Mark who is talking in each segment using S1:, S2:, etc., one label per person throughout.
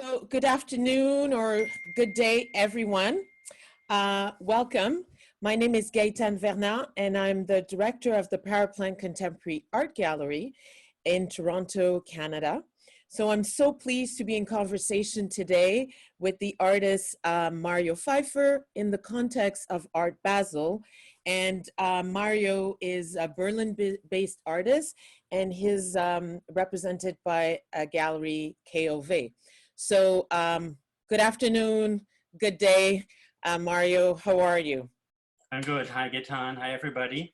S1: So good afternoon or good day, everyone. Welcome. My name is Gaëtane Verna, and I'm the director of the Power Plant Contemporary Art Gallery in Toronto, Canada. So I'm so pleased to be in conversation today with the artist Mario Pfeifer in the context of Art Basel. And Mario is a Berlin-based artist, and he's represented by a gallery KOV. So good afternoon, good day, Mario, how are you?
S2: I'm good. Hi, Gaëtane. Hi, everybody.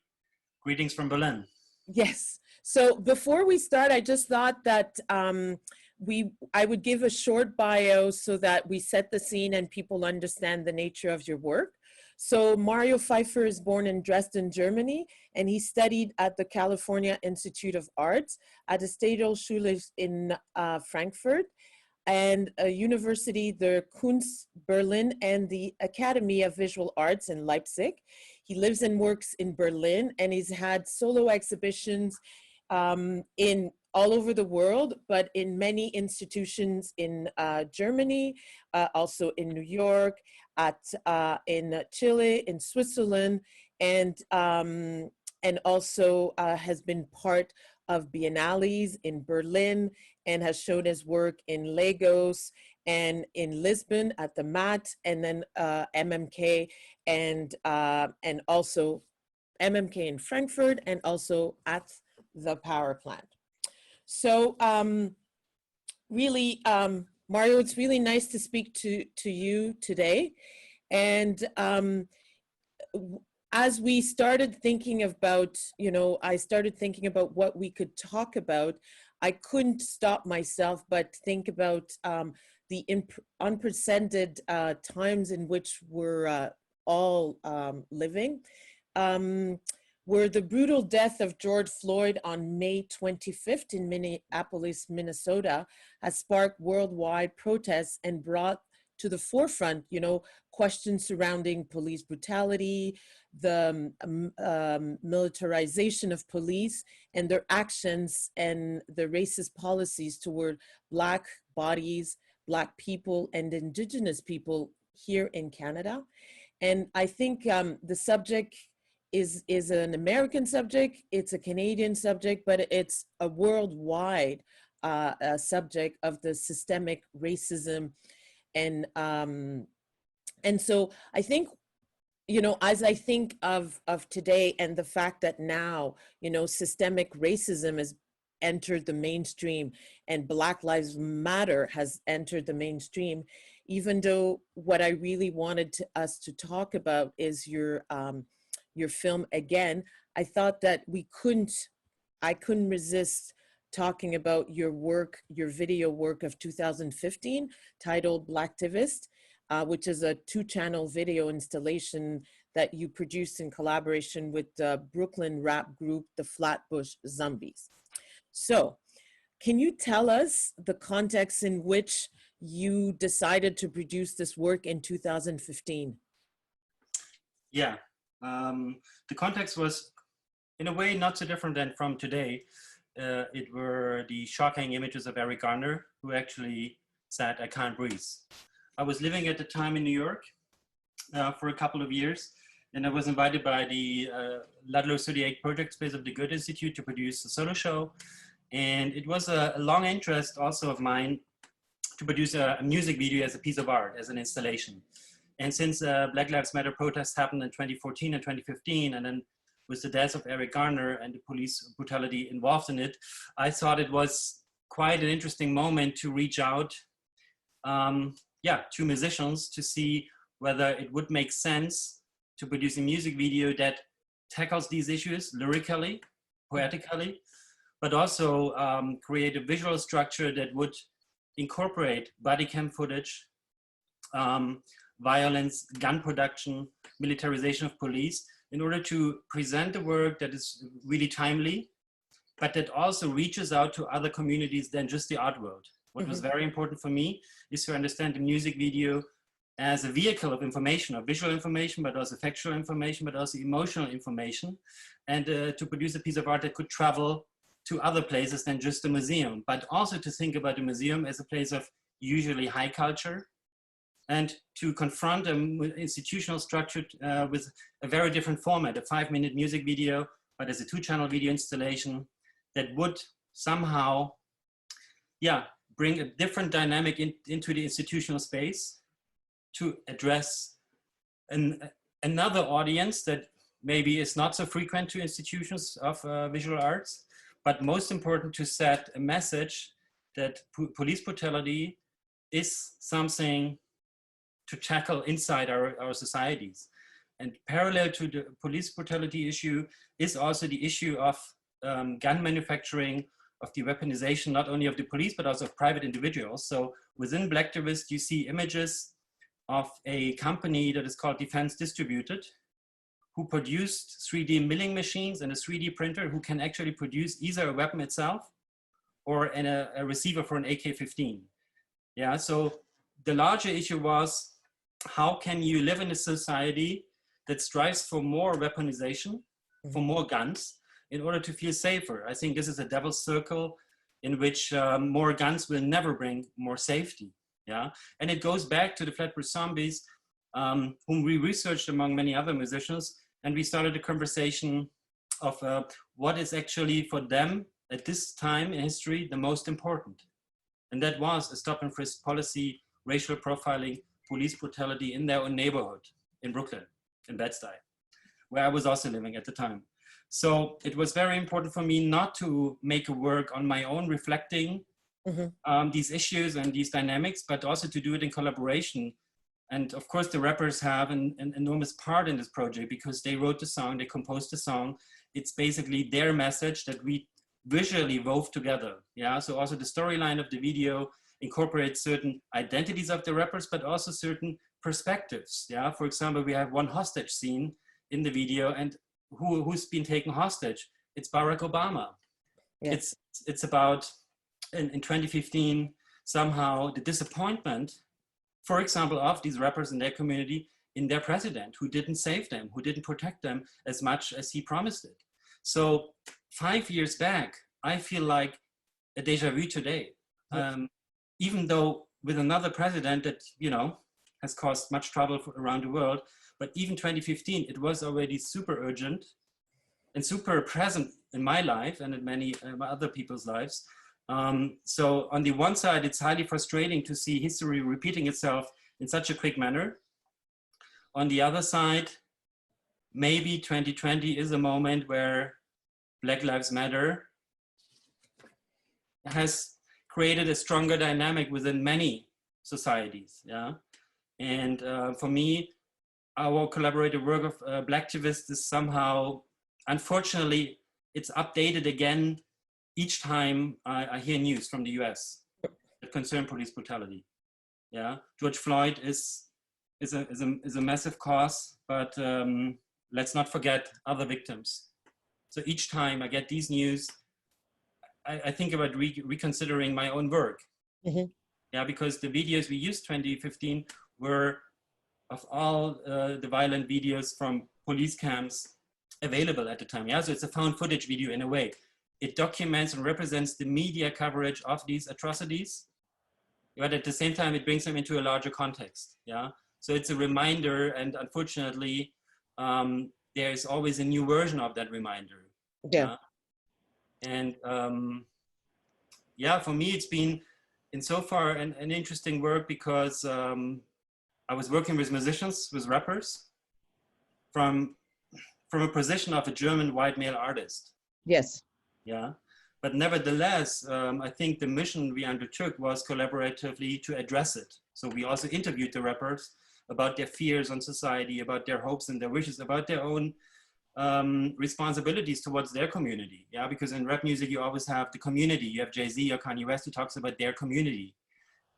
S2: Greetings from Berlin.
S1: Yes. So before we start, I just thought that I would give a short bio so that we set the scene and people understand the nature of your work. So Mario Pfeifer is born in Dresden, Germany, and he studied at the California Institute of Arts at the Stadelschule in Frankfurt, and a university, the Kunst Berlin, and the Academy of Visual Arts in Leipzig. He lives and works in Berlin, and he's had solo exhibitions in all over the world, but in many institutions in Germany, also in New York, in Chile, in Switzerland, and also has been part of biennales in Berlin, and has showed his work in Lagos and in Lisbon at the MAT, and then MMK, and also MMK in Frankfurt, and also at the power plant. So really, Mario, it's really nice to speak to you today. And as we started thinking about, I started thinking about what we could talk about, I couldn't stop myself but think about the unprecedented times in which we're all living. Where the brutal death of George Floyd on May 25th in Minneapolis, Minnesota, has sparked worldwide protests and brought to the forefront, questions surrounding police brutality, the militarization of police and their actions, and the racist policies toward Black bodies, Black people, and Indigenous people here in Canada. And I think the subject is an American subject, it's a Canadian subject, but it's a worldwide subject of the systemic racism. And so I think, as I think of today and the fact that now, systemic racism has entered the mainstream and Black Lives Matter has entered the mainstream, even though what I really wanted us to talk about is your film again, I thought that I couldn't resist talking about your work, your video work of 2015 titled Blacktivist, which is a 2-channel video installation that you produced in collaboration with the Brooklyn rap group, the Flatbush Zombies. So can you tell us the context in which you decided to produce this work in 2015?
S2: Yeah, the context was in a way not so different than from today. It were the shocking images of Eric Garner, who actually said, "I can't breathe." I was living at the time in New York for a couple of years, and I was invited by the Ludlow 38 project space of the Goethe Institute to produce a solo show. And it was a long interest also of mine to produce a music video as a piece of art, as an installation. And since Black Lives Matter protests happened in 2014 and 2015, and then with the death of Eric Garner and the police brutality involved in it, I thought it was quite an interesting moment to reach out to musicians to see whether it would make sense to produce a music video that tackles these issues lyrically, poetically, but also create a visual structure that would incorporate body cam footage, violence, gun production, militarization of police, in order to present a work that is really timely, but that also reaches out to other communities than just the art world. What was very important for me is to understand the music video as a vehicle of information, of visual information, but also factual information, but also emotional information, and to produce a piece of art that could travel to other places than just a museum, but also to think about the museum as a place of usually high culture, and to confront them with institutional structure with a very different format, a 5-minute music video, but as a 2-channel video installation that would somehow, yeah, bring a different dynamic into the institutional space to address another audience that maybe is not so frequent to institutions of visual arts, but most important to set a message that police brutality is something to tackle inside our societies. And parallel to the police brutality issue is also the issue of gun manufacturing, of the weaponization, not only of the police, but also of private individuals. So within Blacktivist, you see images of a company that is called Defense Distributed, who produced 3D milling machines and a 3D printer who can actually produce either a weapon itself or a receiver for an AK-15. Yeah, so the larger issue was, how can you live in a society that strives for more weaponization, for more guns, in order to feel safer? I think this is a devil's circle in which more guns will never bring more safety. Yeah, and it goes back to the Flatbush Zombies, whom we researched among many other musicians, and we started a conversation of what is actually for them at this time in history the most important. And that was a stop and frisk policy, racial profiling, police brutality in their own neighborhood in Brooklyn, in Bed-Stuy, where I was also living at the time. So it was very important for me not to make a work on my own reflecting these issues and these dynamics, but also to do it in collaboration. And of course, the rappers have an enormous part in this project because they wrote the song, they composed the song. It's basically their message that we visually wove together. Yeah, so also the storyline of the video incorporates certain identities of the rappers, but also certain perspectives. Yeah, for example, we have one hostage scene in the video, and who's been taken hostage? It's Barack Obama. Yeah. It's about, in 2015, somehow the disappointment, for example, of these rappers in their community, in their president, who didn't save them, who didn't protect them as much as he promised it. So 5 years back, I feel like a déjà vu today. Even though with another president that, you know, has caused much trouble around the world, but even 2015, it was already super urgent and super present in my life and in many other people's lives. So on the one side, it's highly frustrating to see history repeating itself in such a quick manner. On the other side, maybe 2020 is a moment where Black Lives Matter has created a stronger dynamic within many societies. Yeah, and for me, our collaborative work of Blacktivist is somehow, unfortunately, it's updated again each time I hear news from the US that concern police brutality. Yeah, George Floyd is a massive cause, but let's not forget other victims. So each time I get these news, I think about reconsidering my own work. Yeah, because the videos we used 2015 were of all the violent videos from police camps available at the time. Yeah, so it's a found footage video in a way. It documents and represents the media coverage of these atrocities, but at the same time, it brings them into a larger context. Yeah, so it's a reminder, and unfortunately, there is always a new version of that reminder. Yeah, and yeah, for me, it's been insofar an interesting work because I was working with musicians, with rappers, from a position of a German white male artist.
S1: Yes.
S2: Yeah, but nevertheless, I think the mission we undertook was collaboratively to address it. So we also interviewed the rappers about their fears on society, about their hopes and their wishes, about their own responsibilities towards their community. Yeah, because in rap music, you always have the community. You have Jay-Z or Kanye West who talks about their community.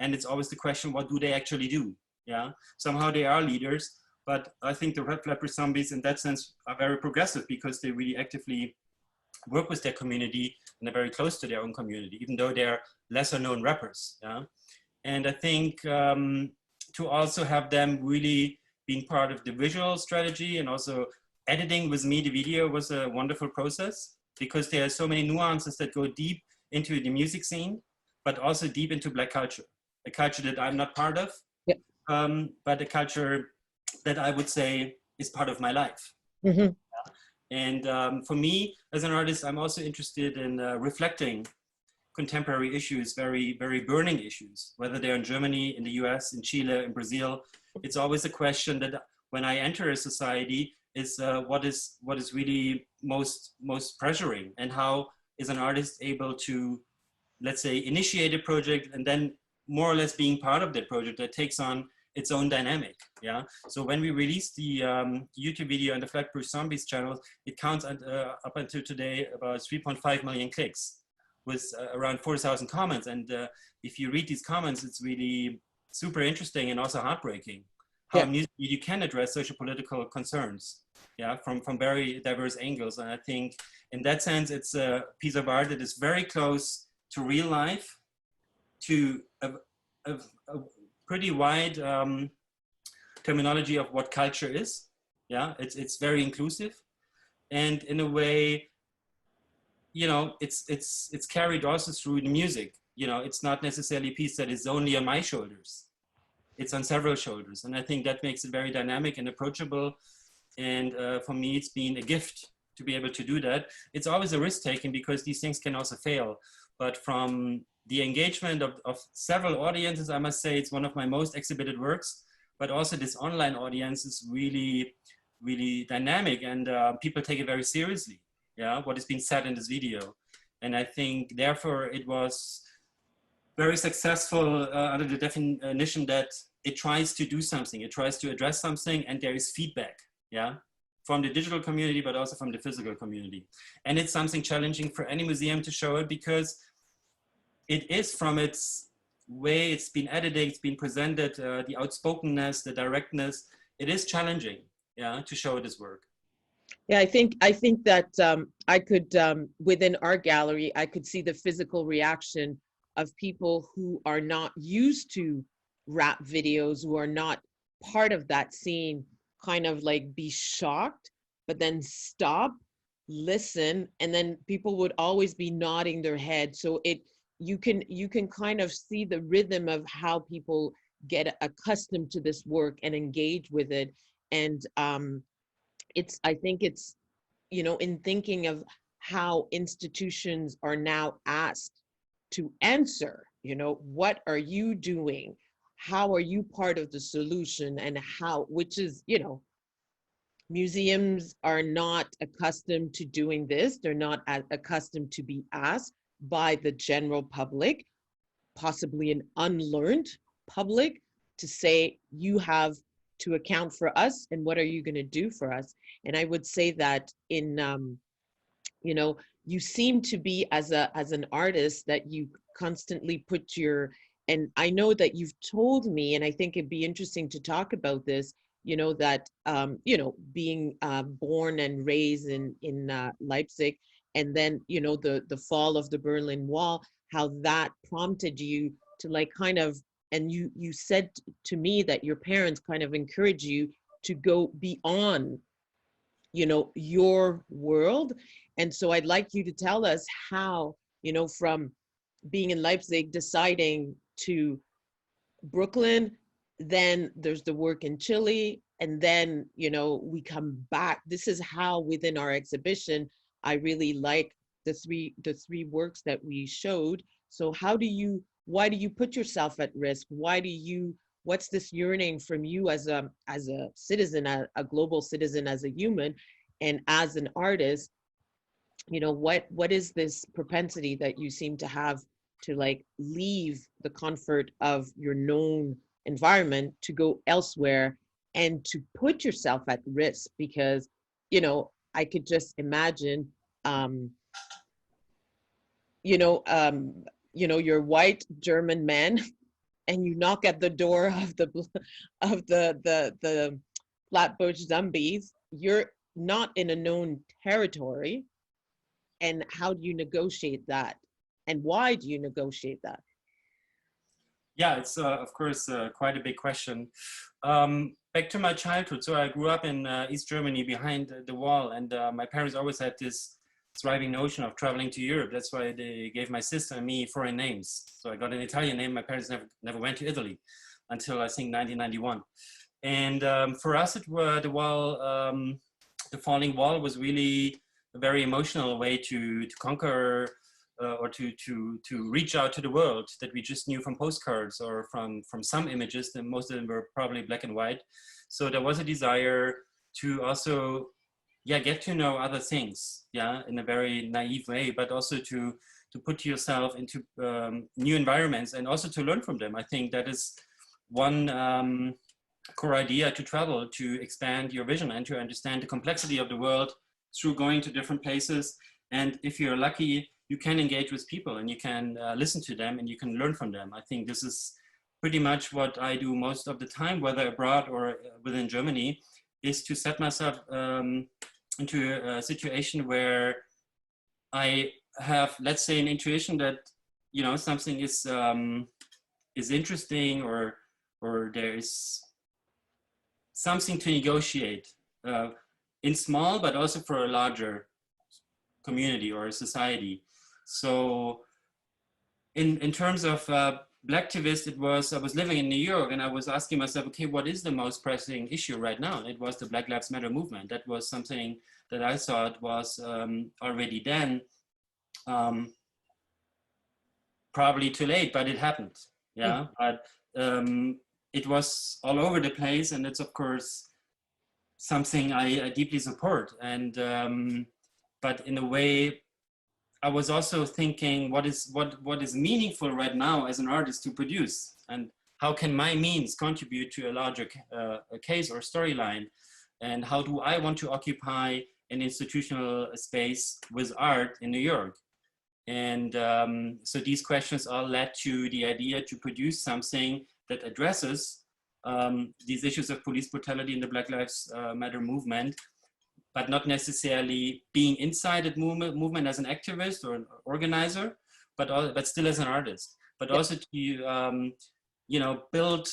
S2: And it's always the question, what do they actually do? Yeah, somehow they are leaders, but I think the Flatbush Zombies in that sense are very progressive because they really actively work with their community and are very close to their own community, even though they're lesser known rappers. Yeah, and I think to also have them really being part of the visual strategy and also editing with me the video was a wonderful process because there are so many nuances that go deep into the music scene, but also deep into Black culture. a culture that I'm not part of,
S1: Yeah.
S2: but a culture that I would say is part of my life.
S1: Mm-hmm.
S2: And for me, as an artist, I'm also interested in reflecting contemporary issues, very, very burning issues, whether they're in Germany, in the US, in Chile, in Brazil. It's always a question that when I enter a society is what is really most pressuring, and how is an artist able to, let's say, initiate a project and then more or less being part of that project that takes on its own dynamic. Yeah. So when we released the YouTube video on the Flatbush Zombies channel, it counts up until today about 3.5 million clicks, with around 4,000 comments. And if you read these comments, it's really super interesting and also heartbreaking how music you can address social political concerns, yeah, from very diverse angles. And I think in that sense, it's a piece of art that is very close to real life, to a pretty wide terminology of what culture is. Yeah, it's very inclusive, and in a way, you know, it's carried also through the music. You know, it's not necessarily a piece that is only on my shoulders. It's on several shoulders, and I think that makes it very dynamic and approachable. And for me, it's been a gift to be able to do that. It's always a risk taking because these things can also fail. But from the engagement of several audiences, I must say it's one of my most exhibited works. But also this online audience is really, really dynamic, and people take it very seriously. Yeah, what is being said in this video. And I think therefore it was very successful under the definition that it tries to do something, it tries to address something, and there is feedback, yeah, from the digital community, but also from the physical community. And it's something challenging for any museum to show it, because it is, from its way it's been edited, it's been presented, the outspokenness, the directness, it is challenging, yeah, to show this work.
S1: Yeah, I think that I could, within our gallery, I could see the physical reaction of people who are not used to rap videos, who are not part of that scene, kind of like be shocked, but then stop, listen, and then people would always be nodding their head. So you can kind of see the rhythm of how people get accustomed to this work and engage with it. And I think it's, you know, in thinking of how institutions are now asked to answer, you know, what are you doing? How are you part of the solution? And how, which is, you know, museums are not accustomed to doing this. They're not accustomed to be asked by the general public, possibly an unlearned public, to say, you have to account for us, and what are you going to do for us? And I would say that in, you know, you seem to be, as an artist, that you constantly put your, and I know that you've told me, and I think it'd be interesting to talk about this, you know, that, you know, being born and raised in Leipzig, and then, you know, the fall of the Berlin Wall, how that prompted you to, like, kind of, and you said to me that your parents kind of encourage you to go beyond, you know, your world. And so I'd like you to tell us how, you know, from being in Leipzig, deciding to Brooklyn, then there's the work in Chile, and then, you know, we come back. This is how, within our exhibition, I really like the three works that we showed. So why do you put yourself at risk? What's this yearning from you as a citizen, a global citizen, as a human, and as an artist? You know, what is this propensity that you seem to have to, like, leave the comfort of your known environment to go elsewhere and to put yourself at risk? Because, you know, I could just imagine, you know, you're white German man, and you knock at the door of the Flatbush Zombies. You're not in a known territory, and how do you negotiate that, and why do you negotiate that?
S2: Yeah, it's of course quite a big question. Back to my childhood. So I grew up in East Germany, behind the wall, and my parents always had this thriving notion of traveling to Europe. That's why they gave my sister and me foreign names. So I got an Italian name. My parents never went to Italy until I think 1991. And for us, it were the wall, the falling wall was really a very emotional way to conquer or to reach out to the world that we just knew from postcards or from some images, and most of them were probably black and white. So there was a desire to also, yeah, get to know other things, yeah, in a very naive way, but also to put yourself into new environments and also to learn from them. I think that is one core idea to travel, to expand your vision and to understand the complexity of the world through going to different places. And if you're lucky, you can engage with people and you can listen to them and you can learn from them. I think this is pretty much what I do most of the time, whether abroad or within Germany, is to set myself into a situation where I have, let's say, an intuition that, you know, something is interesting or there is something to negotiate in small, but also for a larger community or a society. So in terms of Blacktivist, I was living in New York and I was asking myself, okay, what is the most pressing issue right now? And it was the Black Lives Matter movement. That was something that I thought was already then probably too late, but it happened. Yeah, but it was all over the place, and it's of course something I deeply support. And but in a way, I was also thinking, what is meaningful right now as an artist to produce, and how can my means contribute to a larger case or storyline, and how do I want to occupy an institutional space with art in New York? And so these questions all led to the idea to produce something that addresses these issues of police brutality in the Black Lives Matter movement, but not necessarily being inside that movement as an activist or an organizer, but still as an artist. But also to you know, build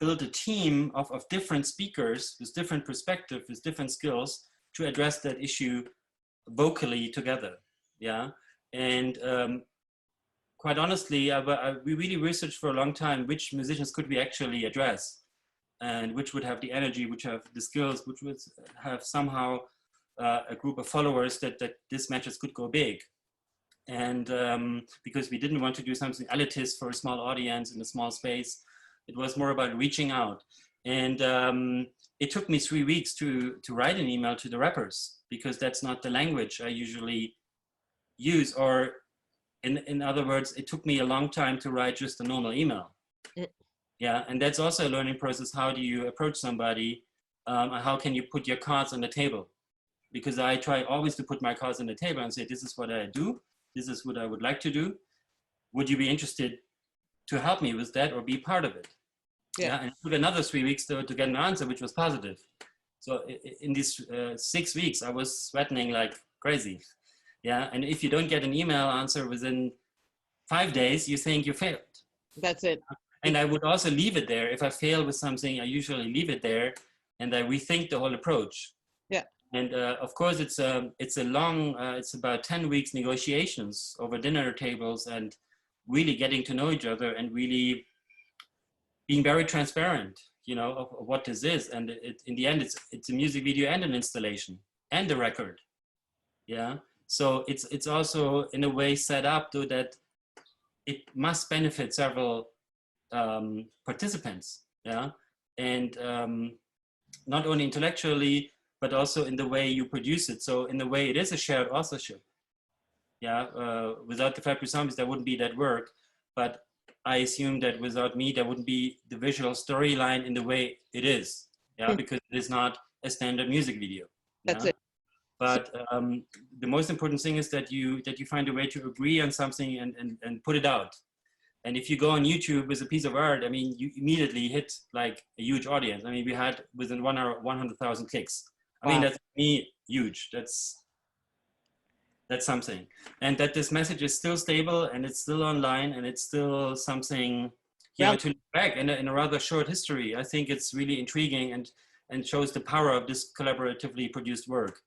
S2: a team of different speakers with different perspectives, with different skills to address that issue vocally together. Yeah. And quite honestly, we really researched for a long time which musicians could we actually address, and which would have the energy, which have the skills, which would have somehow a group of followers that this matches could go big. And because we didn't want to do something elitist for a small audience in a small space, it was more about reaching out. And it took me 3 weeks to write an email to the rappers, because that's not the language I usually use, or in other words, it took me a long time to write just a normal email. Yeah, and that's also a learning process. How do you approach somebody? How can you put your cards on the table? Because I try always to put my cards on the table and say, this is what I do. This is what I would like to do. Would you be interested to help me with that or be part of it? Yeah, and it took another 3 weeks to get an answer, which was positive. So in these 6 weeks, I was sweating like crazy. Yeah, and if you don't get an email answer within 5 days, you think you failed.
S1: That's it.
S2: And I would also leave it there. If I fail with something, I usually leave it there and I rethink the whole approach.
S1: Yeah.
S2: And of course, it's a long, it's about 10 weeks negotiations over dinner tables and really getting to know each other and really being very transparent, you know, of what this is. And in the end, it's a music video and an installation and a record. Yeah. So it's also in a way set up so that it must benefit several participants, yeah, and not only intellectually, but also in the way you produce it. So in a way, it is a shared authorship. Yeah, without the Fabric Zombies, there wouldn't be that work. But I assume that without me, there wouldn't be the visual storyline in the way it is. Yeah, because it is not a standard music video.
S1: That's it.
S2: But the most important thing is that you find a way to agree on something and put it out. And if you go on YouTube with a piece of art, I mean, you immediately hit like a huge audience. I mean, we had within 1 hour 100,000 clicks. I mean, that's me huge. That's something. And that this message is still stable and it's still online and it's still something, you know, to look back in a rather short history. I think it's really intriguing and shows the power of this collaboratively produced work.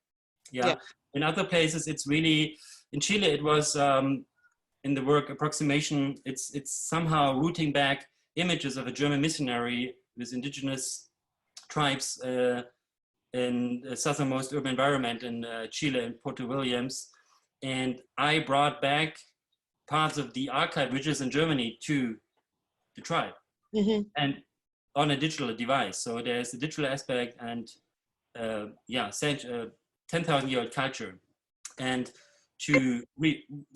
S2: Yeah. In other places, it's really, in Chile, it was in the work approximation, it's somehow rooting back images of a German missionary with indigenous tribes in the southernmost urban environment in Chile and Puerto Williams. And I brought back parts of the archive, which is in Germany, to the tribe. And on a digital device. So there's a digital aspect and 10,000-year-old culture. And to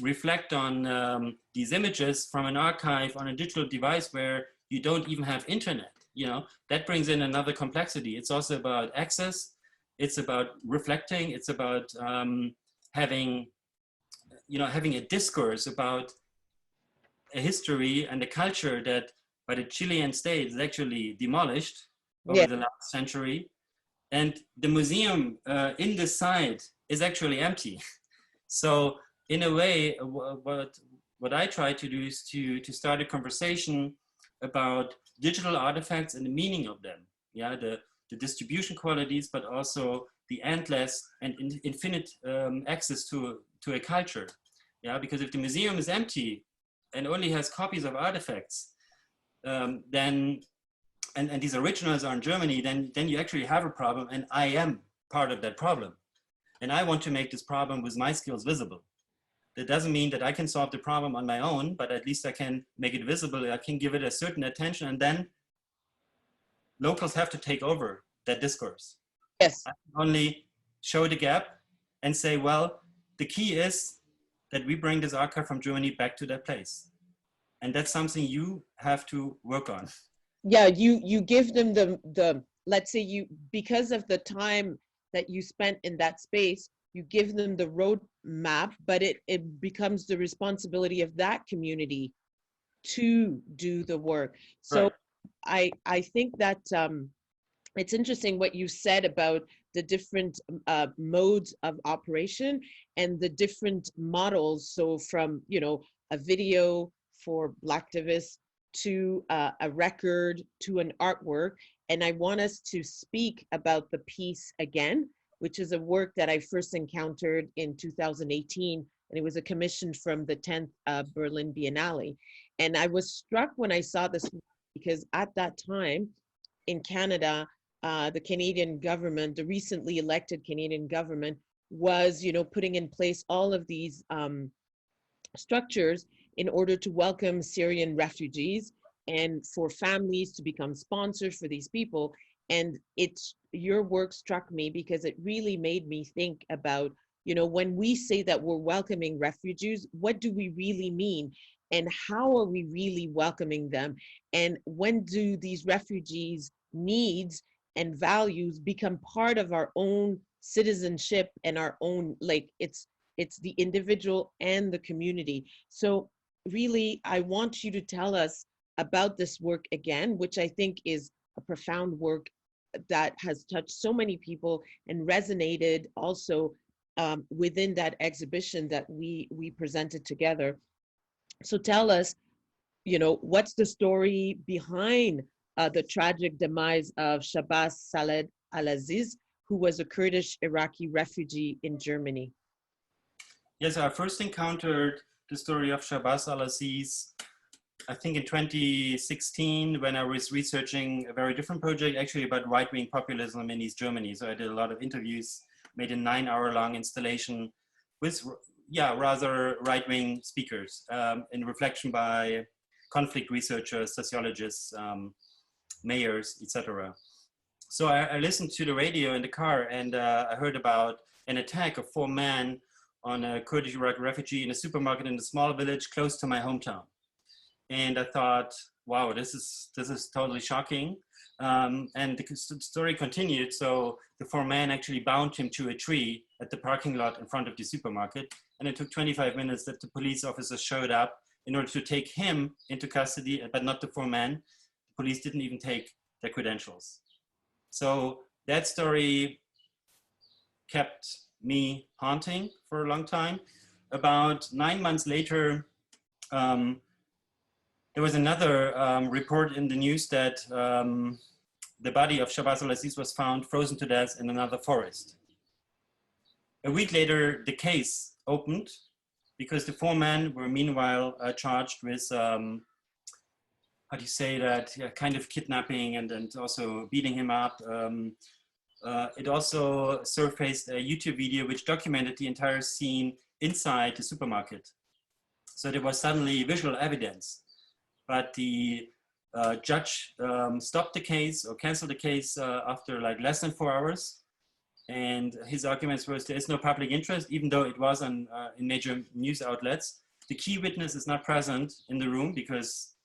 S2: reflect on these images from an archive on a digital device where you don't even have internet, you know, that brings in another complexity. It's also about access. It's about reflecting. It's about having a discourse about a history and a culture that by the Chilean state is actually demolished over the last century. And the museum in the site is actually empty. So in a way, what I try to do is to start a conversation about digital artifacts and the meaning of them. Yeah, the distribution qualities, but also the endless and infinite access to a culture. Yeah, because if the museum is empty and only has copies of artifacts, then and these originals are in Germany, then you actually have a problem, and I am part of that problem. And I want to make this problem with my skills visible. That doesn't mean that I can solve the problem on my own, but at least I can make it visible. I can give it a certain attention, and then locals have to take over that discourse.
S1: Yes.
S2: I can only show the gap and say, well, the key is that we bring this archive from Germany back to that place. And that's something you have to work on.
S1: Yeah, you give them the let's say because of the time that you spent in that space, you give them the road map, but it becomes the responsibility of that community to do the work. So right. I think that it's interesting what you said about the different modes of operation and the different models. So from, you know, a video for Blacktivists to a record to an artwork. And I want us to speak about the piece again, which is a work that I first encountered in 2018. And it was a commission from the 10th Berlin Biennale. And I was struck when I saw this because at that time in Canada, the Canadian government, the recently elected Canadian government was, you know, putting in place all of these structures in order to welcome Syrian refugees and for families to become sponsors for these people. And your work struck me because it really made me think about, you know, when we say that we're welcoming refugees, what do we really mean? And how are we really welcoming them? And when do these refugees' needs and values become part of our own citizenship and our own, like, it's the individual and the community. So really, I want you to tell us about this work again, which I think is a profound work that has touched so many people and resonated also within that exhibition that we presented together. So tell us, you know, what's the story behind the tragic demise of Shabazz Saleh Al-Aziz, who was a Kurdish Iraqi refugee in Germany?
S2: Yes, I first encountered the story of Shabazz Al-Aziz, I think in 2016, when I was researching a very different project, actually about right-wing populism in East Germany. So I did a lot of interviews, made a 9-hour-long installation with, rather right-wing speakers in reflection by conflict researchers, sociologists, mayors, etc. So I listened to the radio in the car, and I heard about an attack of 4 men on a Kurdish Iraqi refugee in a supermarket in a small village close to my hometown. And I thought, wow, this is totally shocking. And the story continued. So the 4 men actually bound him to a tree at the parking lot in front of the supermarket. And it took 25 minutes that the police officers showed up in order to take him into custody, but not the 4 men. The police didn't even take their credentials. So that story kept me haunting for a long time. About 9 months later, there was another report in the news that the body of Shabazz Al-Aziz was found frozen to death in another forest. A week later, the case opened because the 4 men were meanwhile charged with, how do you say that, yeah, kind of kidnapping and also beating him up. It also surfaced a YouTube video which documented the entire scene inside the supermarket. So there was suddenly visual evidence, but the judge stopped the case or canceled the case after like less than 4 hours. And his arguments was there is no public interest, even though it was in major news outlets. The key witness is not present in the room because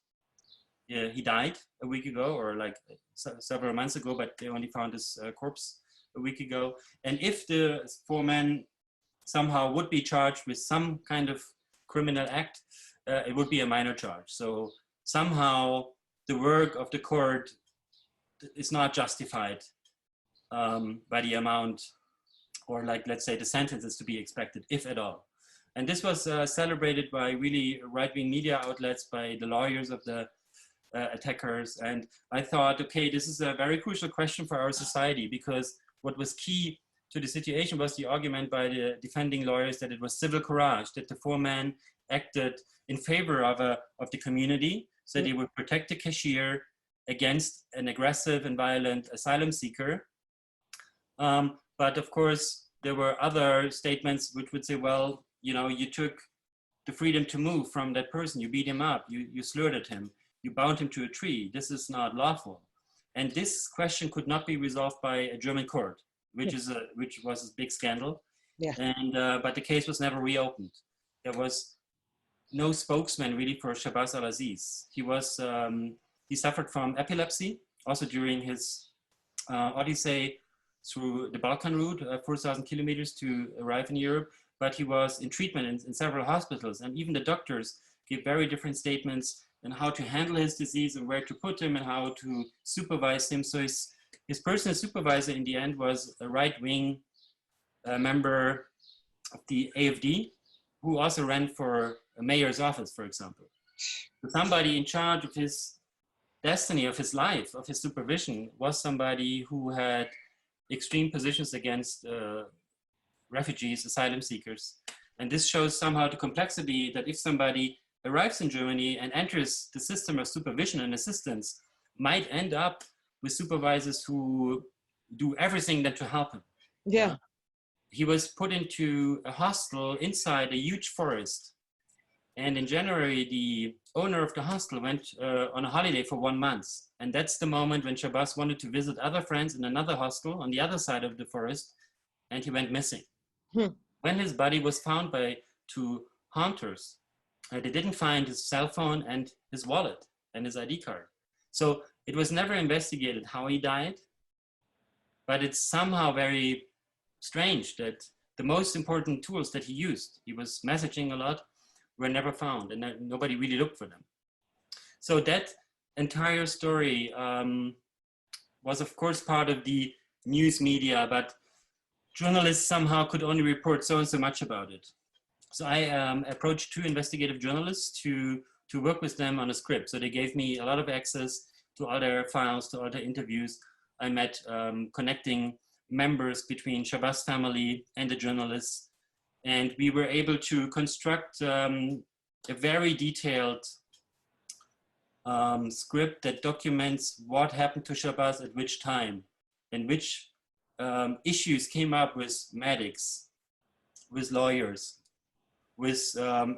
S2: he died a week ago or like several months ago, but they only found his corpse a week ago. And if the 4 men somehow would be charged with some kind of criminal act, it would be a minor charge. So somehow the work of the court is not justified by the amount, or like, let's say the sentence is to be expected, if at all. And this was celebrated by really right-wing media outlets, by the lawyers of the attackers. And I thought, okay, this is a very crucial question for our society, because what was key to the situation was the argument by the defending lawyers that it was civil courage, that the 4 men acted in favor of the community, so they would protect the cashier against an aggressive and violent asylum seeker. But of course, there were other statements which would say, well, you know, you took the freedom to move from that person, you beat him up, you slurred at him, you bound him to a tree. This is not lawful. And this question could not be resolved by a German court, which was a big scandal.
S1: Yeah.
S2: And but the case was never reopened. There was no spokesman really for Shabazz al-Aziz. He suffered from epilepsy also during his odyssey through the Balkan route, 4,000 kilometers to arrive in Europe. But he was in treatment in several hospitals, and even the doctors gave very different statements on how to handle his disease and where to put him and how to supervise him. So his personal supervisor in the end was a right-wing member of the AfD, who also ran for a mayor's office, for example. So somebody in charge of his destiny, of his life, of his supervision, was somebody who had extreme positions against refugees, asylum seekers. And this shows somehow the complexity that if somebody arrives in Germany and enters the system of supervision and assistance, might end up with supervisors who do everything that to help him.
S1: Yeah.
S2: He was put into a hostel inside a huge forest. And in January, the owner of the hostel went on a holiday for 1 month. And that's the moment when Shabazz wanted to visit other friends in another hostel on the other side of the forest, and he went missing. When his body was found by 2 hunters, they didn't find his cell phone and his wallet and his ID card. So it was never investigated how he died, but it's somehow very strange that the most important tools that he used, he was messaging a lot, were never found, and nobody really looked for them. So that entire story was of course part of the news media, but journalists somehow could only report so and so much about it. So I approached 2 investigative journalists to work with them on a script. So they gave me a lot of access to all their files, to all their interviews. I met connecting members between Shabazz's family and the journalists. And we were able to construct a very detailed script that documents what happened to Shabazz at which time, and which issues came up with medics, with lawyers, with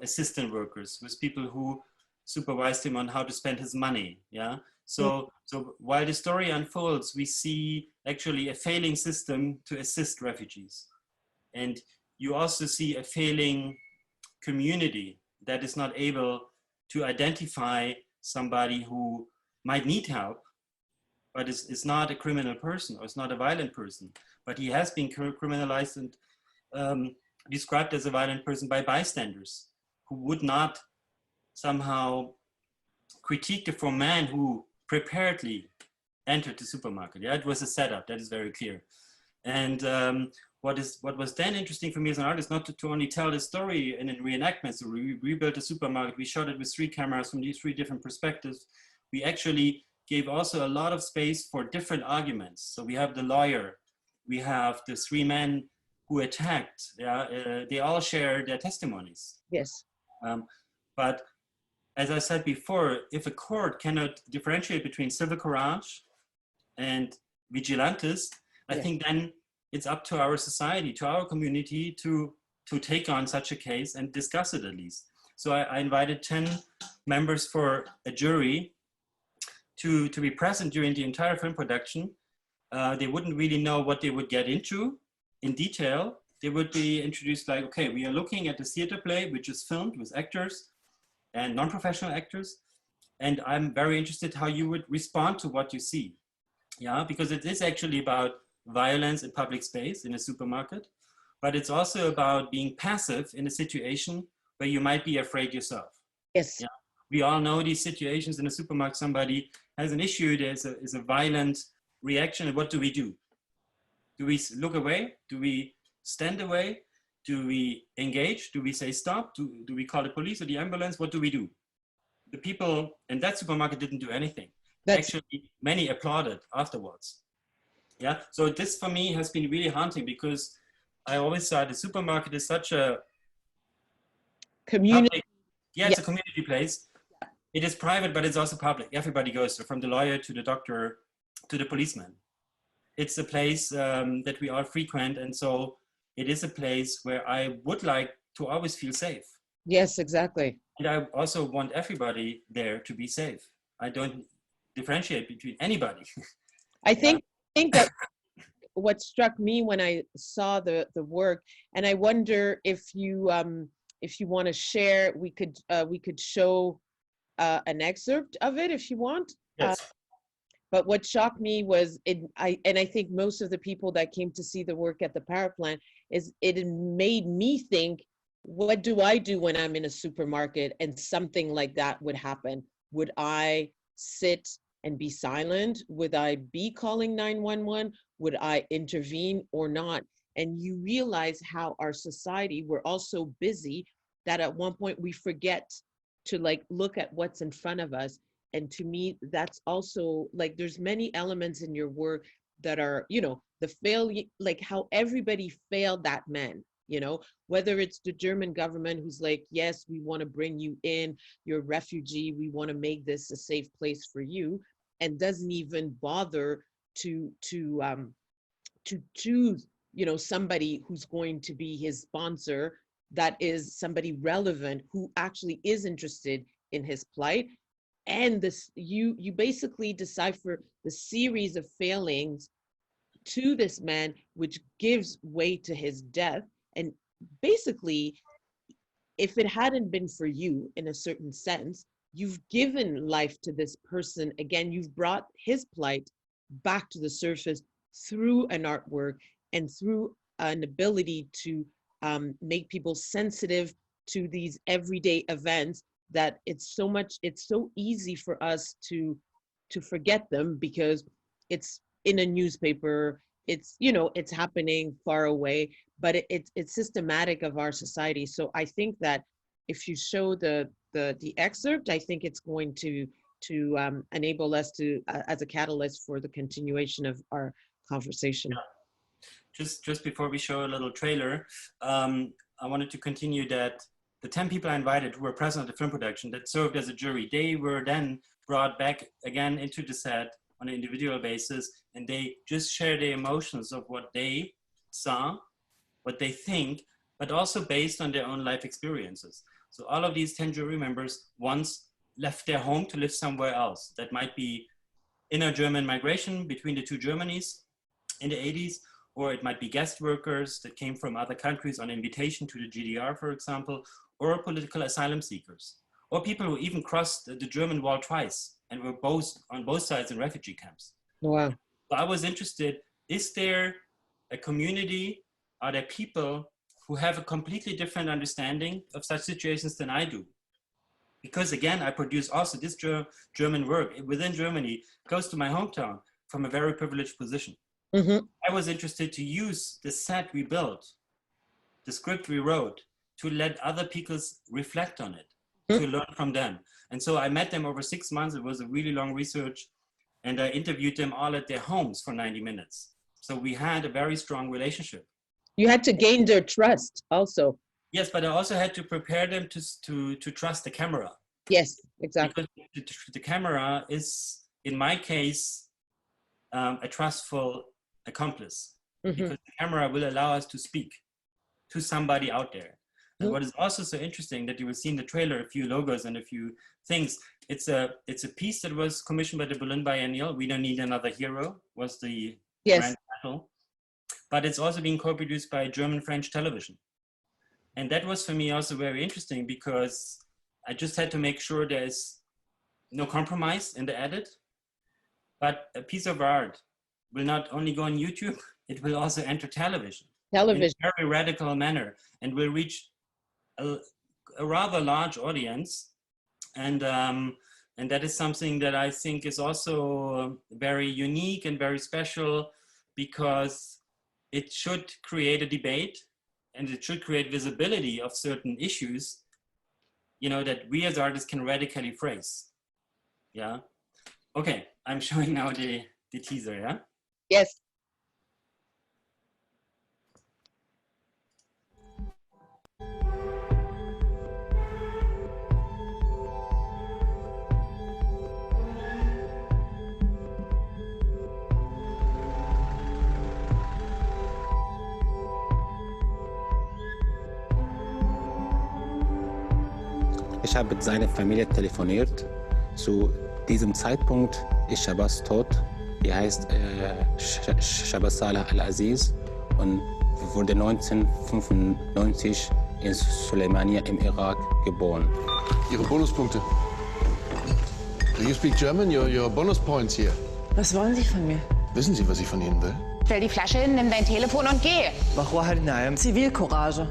S2: assistant workers, with people who supervised him on how to spend his money. Yeah. So while the story unfolds, we see actually a failing system to assist refugees. And you also see a failing community that is not able to identify somebody who might need help, but is not a criminal person or is not a violent person, but he has been criminalized and described as a violent person by bystanders who would not somehow critique the 4 men who preparedly entered the supermarket. Yeah, it was a setup, that is very clear. And what was then interesting for me as an artist, not to only tell the story in a reenactment. So we rebuilt the supermarket, we shot it with 3 cameras from these 3 different perspectives. We actually gave also a lot of space for different arguments. So we have the lawyer, we have the 3 men who attacked, they all share their testimonies.
S1: Yes.
S2: But as I said before, if a court cannot differentiate between civil courage and vigilantes, I think then it's up to our society, to our community to take on such a case and discuss it at least. So I invited 10 members for a jury to be present during the entire film production. They wouldn't really know what they would get into in detail. They would be introduced like, okay, we are looking at a theater play, which is filmed with actors and non-professional actors. And I'm very interested how you would respond to what you see. Yeah, because it is actually about violence in public space in a supermarket, but it's also about being passive in a situation where you might be afraid yourself.
S1: Yes.
S2: Yeah. We all know these situations in a supermarket. Somebody has an issue, there's a violent reaction, and what do we do? Do we look away? Do we stand away? Do we engage? Do we say stop? Do we call the police or the ambulance? What do we do? The people in that supermarket didn't do anything. Actually, many applauded afterwards. Yeah, so this for me has been really haunting, because I always thought the supermarket is such a
S1: community.
S2: Public, it's a community place. It is private, but it's also public. Everybody goes there, from the lawyer to the doctor to the policeman. It's a place that we all frequent, and so it is a place where I would like to always feel safe.
S1: Yes, exactly.
S2: And I also want everybody there to be safe. I don't differentiate between anybody.
S1: I think that what struck me when I saw the work, and I wonder if you want to share, we could show an excerpt of it if you want.
S2: Yes.
S1: But what shocked me was I think most of the people that came to see the work at the Paraplan is it made me think, what do I do when I'm in a supermarket and something like that would happen? Would I sit and be silent? Would I be calling 911? Would I intervene or not? And you realize how our society, we're all so busy that at one point we forget to like look at what's in front of us. And to me, that's also like, there's many elements in your work that are, you know, the failure, like how everybody failed that man, you know, whether it's the German government who's like, yes, we want to bring you in, you're a refugee, we want to make this a safe place for you, and doesn't even bother to choose, you know, somebody who's going to be his sponsor, that is somebody relevant who actually is interested in his plight. And this, you basically decipher the series of failings to this man, which gives way to his death. And basically, if it hadn't been for you, in a certain sense, you've given life to this person. Again, you've brought his plight back to the surface through an artwork and through an ability to make people sensitive to these everyday events, that it's so easy for us to forget them because it's in a newspaper, it's, you know, it's happening far away, but it's systematic of our society. So I think that if you show the excerpt, I think it's going to enable us to as a catalyst for the continuation of our conversation.
S2: Yeah. Just before we show a little trailer, I wanted to continue that the 10 people I invited who were present at the film production that served as a jury, they were then brought back again into the set on an individual basis, and they just share their emotions of what they saw, what they think, but also based on their own life experiences. So all of these 10 jury members once left their home to live somewhere else. That might be inner German migration between the two Germanys in the 80s, or it might be guest workers that came from other countries on invitation to the GDR, for example, or political asylum seekers, or people who even crossed the German wall twice and were on both sides in refugee camps.
S1: Wow.
S2: So I was interested, is there a community, are there people who have a completely different understanding of such situations than I do? Because again, I produce also this German work within Germany, close to my hometown, from a very privileged position. Mm-hmm. I was interested to use the set we built, the script we wrote, to let other people reflect on it, to learn from them. And so I met them over 6 months. It was a really long research. And I interviewed them all at their homes for 90 minutes. So we had a very strong relationship.
S1: You had to gain their trust also.
S2: Yes, but I also had to prepare them to trust the camera.
S1: Yes, exactly.
S2: Because the camera is, in my case, a trustful accomplice.
S1: Mm-hmm.
S2: Because the camera will allow us to speak to somebody out there. And
S1: Mm-hmm.
S2: what is also so interesting that you will see in the trailer a few logos and a few things. It's a piece that was commissioned by the Berlin Biennial. We Don't Need Another Hero was the grand title. But it's also being co-produced by German-French television. And that was for me also very interesting because I just had to make sure there's no compromise in the edit. But a piece of art will not only go on YouTube, it will also enter television. In a very radical manner, and will reach a rather large audience, and that is something that I think is also very unique and very special, because it should create a debate and it should create visibility of certain issues, you know, that we as artists can radically phrase. Yeah. Okay, I'm showing now the teaser. Yeah.
S1: Yes.
S3: Ich habe mit seiner Familie telefoniert. Zu diesem Zeitpunkt ist Shabazz tot. Er heißt Shabazz Salah Al-Aziz und wurde 1995 in Suleimania im Irak geboren.
S4: Ihre Bonuspunkte. Do you speak German? Your bonus points here.
S5: Was wollen Sie von mir?
S4: Wissen Sie, was ich von Ihnen will?
S6: Stell die Flasche hin, nimm dein Telefon und geh.
S5: Zivilcourage.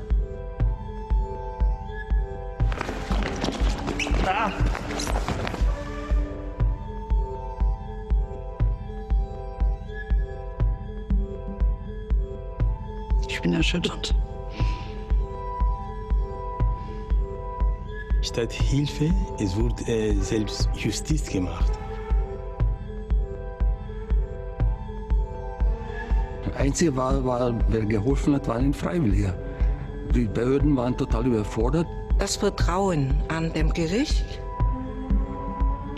S7: Ich bin erschüttert.
S8: Statt Hilfe, es wurde selbst Justiz gemacht.
S7: Der Einzige, wer geholfen hat, war ein Freiwilliger. Die Behörden waren total überfordert.
S9: Das Vertrauen an dem Gericht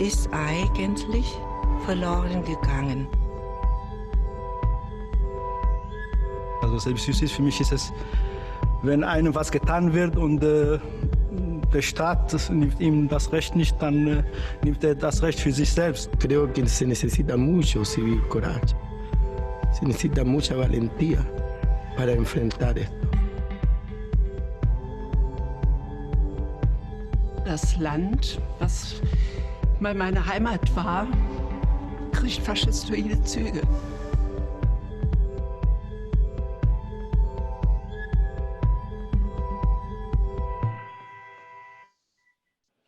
S9: ist eigentlich verloren gegangen.
S8: Also Selbstjustiz für mich ist es, wenn einem was getan wird und der Staat nimmt ihm das Recht nicht, dann nimmt er das Recht für sich selbst.
S10: Creo que se necesita mucho civil coraje. Se necesita mucha valentía para enfrentar esto.
S5: Das Land, was mal meine Heimat war, kriegt faschistoide Züge.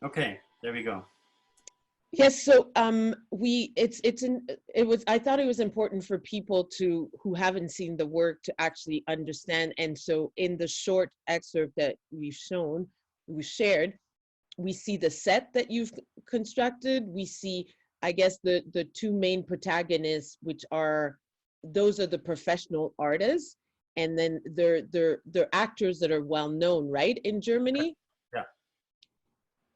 S2: Okay, there we go.
S1: Yes, so I thought it was important for people who haven't seen the work to actually understand. And so in the short excerpt that we shared, we see the set that you've constructed. We see, I guess, the two main protagonists, which are, those are the professional artists, and then they're actors that are well known, right, in Germany.
S2: Yeah.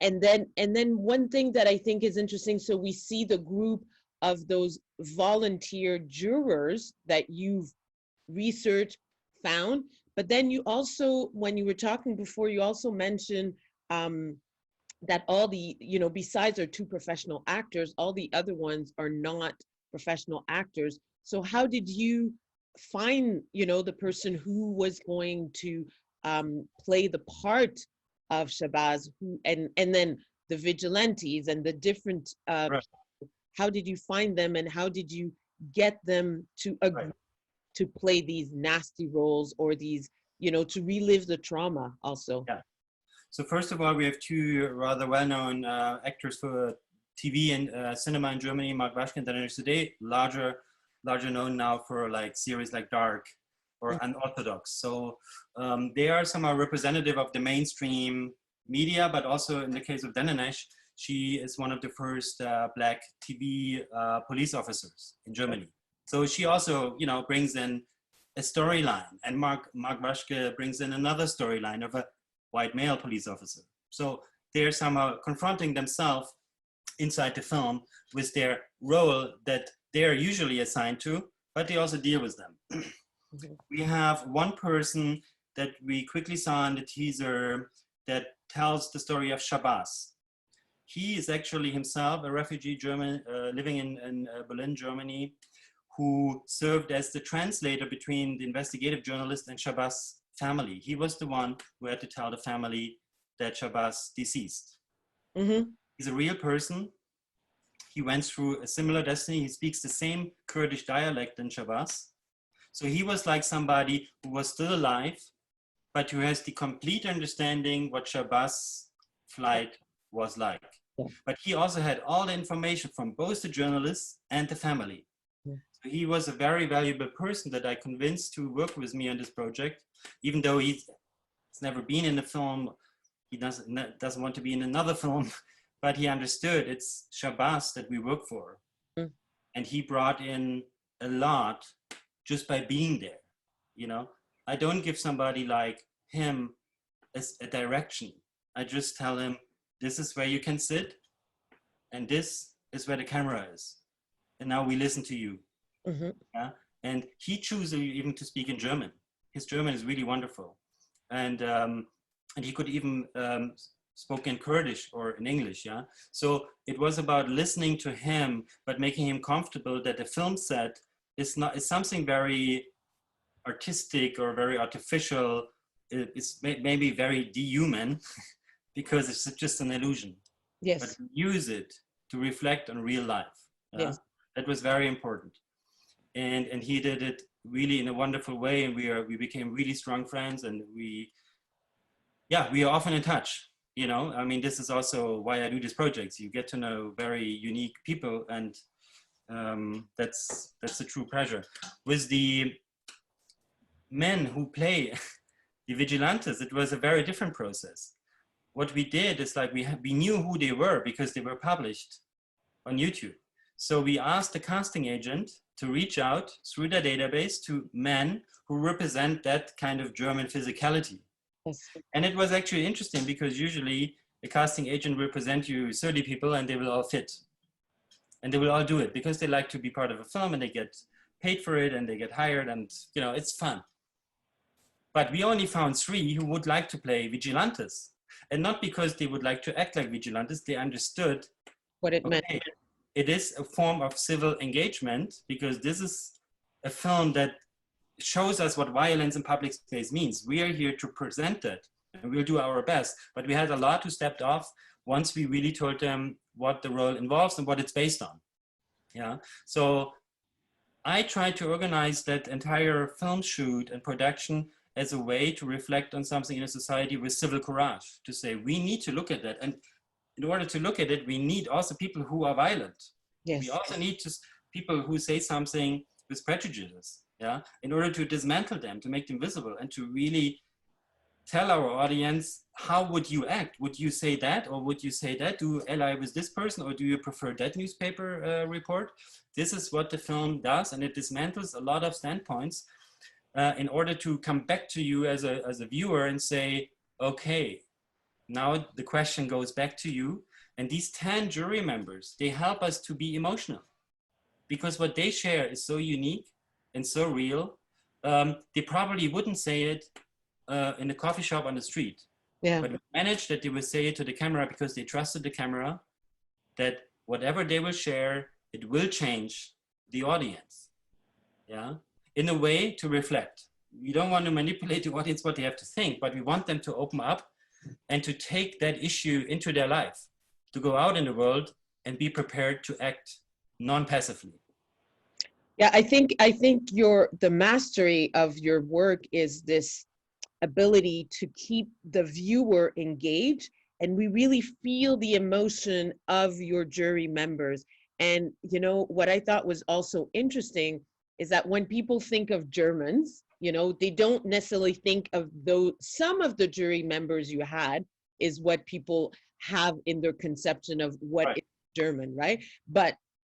S1: And then one thing that I think is interesting, so we see the group of those volunteer jurors that you've researched, found, but then you also, when you were talking before, you also mentioned that all the, besides our two professional actors, all the other ones are not professional actors. So how did you find, the person who was going to play the part of Shabazz, and then the vigilantes and the different,
S2: right.
S1: How did you find them, and how did you get them to agree to play these nasty roles, or these, to relive the trauma also?
S2: Yeah. So first of all, we have two rather well-known actors for TV and cinema in Germany, Mark Waschke and Daniel Today, larger known now for like series like Dark or Unorthodox. So they are somehow representative of the mainstream media, but also in the case of Danesh, she is one of the first Black TV police officers in Germany. So she also, brings in a storyline, and Mark Waschke brings in another storyline of a white male police officer. So they're somehow confronting themselves inside the film with their role that they're usually assigned to, but they also deal with them. We have one person that we quickly saw in the teaser that tells the story of Shabazz. He is actually himself a refugee German living in Berlin, Germany, who served as the translator between the investigative journalist and Shabazz's family. He was the one who had to tell the family that Shabazz deceased. He's a real person. He went through a similar destiny. He speaks the same Kurdish dialect than Shabazz. So he was like somebody who was still alive, but who has the complete understanding what Shabazz's flight was like. Yeah. But he also had all the information from both the journalists and the family. Yeah. So he was a very valuable person that I convinced to work with me on this project, even though he's never been in a film. He doesn't want to be in another film, but he understood it's Shabazz that we work for. Mm. And he brought in a lot just by being there. You know, I don't give somebody like him a direction. I just tell him, this is where you can sit, and this is where the camera is. And now we listen to you. Yeah? And he chose even to speak in German. His German is really wonderful. And he could even spoke in Kurdish or in English, yeah? So it was about listening to him, but making him comfortable that the film set is something very artistic or very artificial. It's maybe very dehuman because it's just an illusion. Yes. But use it to reflect on real life. Yes. That was very important. And he did it really in a wonderful way, and we became really strong friends, and we are often in touch. You know, I mean, this is also why I do these projects. You get to know very unique people, and that's a true pleasure. With the men who play the vigilantes, it was a very different process. What we did is like we knew who they were because they were published on YouTube. So we asked the casting agent to reach out through their database to men who represent that kind of German physicality. Yes. And it was actually interesting because usually a casting agent will present you 30 people and they will all fit. And they will all do it because they like to be part of a film and they get paid for it and they get hired and, you know, it's fun. But we only found 3 who would like to play vigilantes. And not because they would like to act like vigilantes, they understood
S1: what it meant.
S2: It is a form of civil engagement because this is a film that shows us what violence in public space means. We are here to present it and we'll do our best. But we had a lot who stepped off once we really told them what the role involves and what it's based on. Yeah. So I tried to organize that entire film shoot and production as a way to reflect on something in a society with civil courage, to say we need to look at that. And in order to look at it, we need also people who are violent. Yes. We also need people who say something with prejudices, yeah, in order to dismantle them, to make them visible, and to really tell our audience, how would you act? Would you say that, or would you say that? Do you ally with this person, or do you prefer that newspaper report? This is what the film does, and it dismantles a lot of standpoints in order to come back to you as a viewer and say, okay, now the question goes back to you. And these 10 jury members, they help us to be emotional because what they share is so unique and so real. They probably wouldn't say it in a coffee shop on the street. Yeah. But we managed that they would say it to the camera because they trusted the camera, that whatever they will share, it will change the audience. Yeah, in a way to reflect. We don't want to manipulate the audience what they have to think, but we want them to open up and to take that issue into their life, to go out in the world and be prepared to act non-passively.
S1: Yeah, I think the mastery of your work is this ability to keep the viewer engaged, and we really feel the emotion of your jury members. And you know what I thought was also interesting is that when people think of Germans, you know, they don't necessarily think of those. Some of the jury members you had is what people have in their conception of what is German, right? But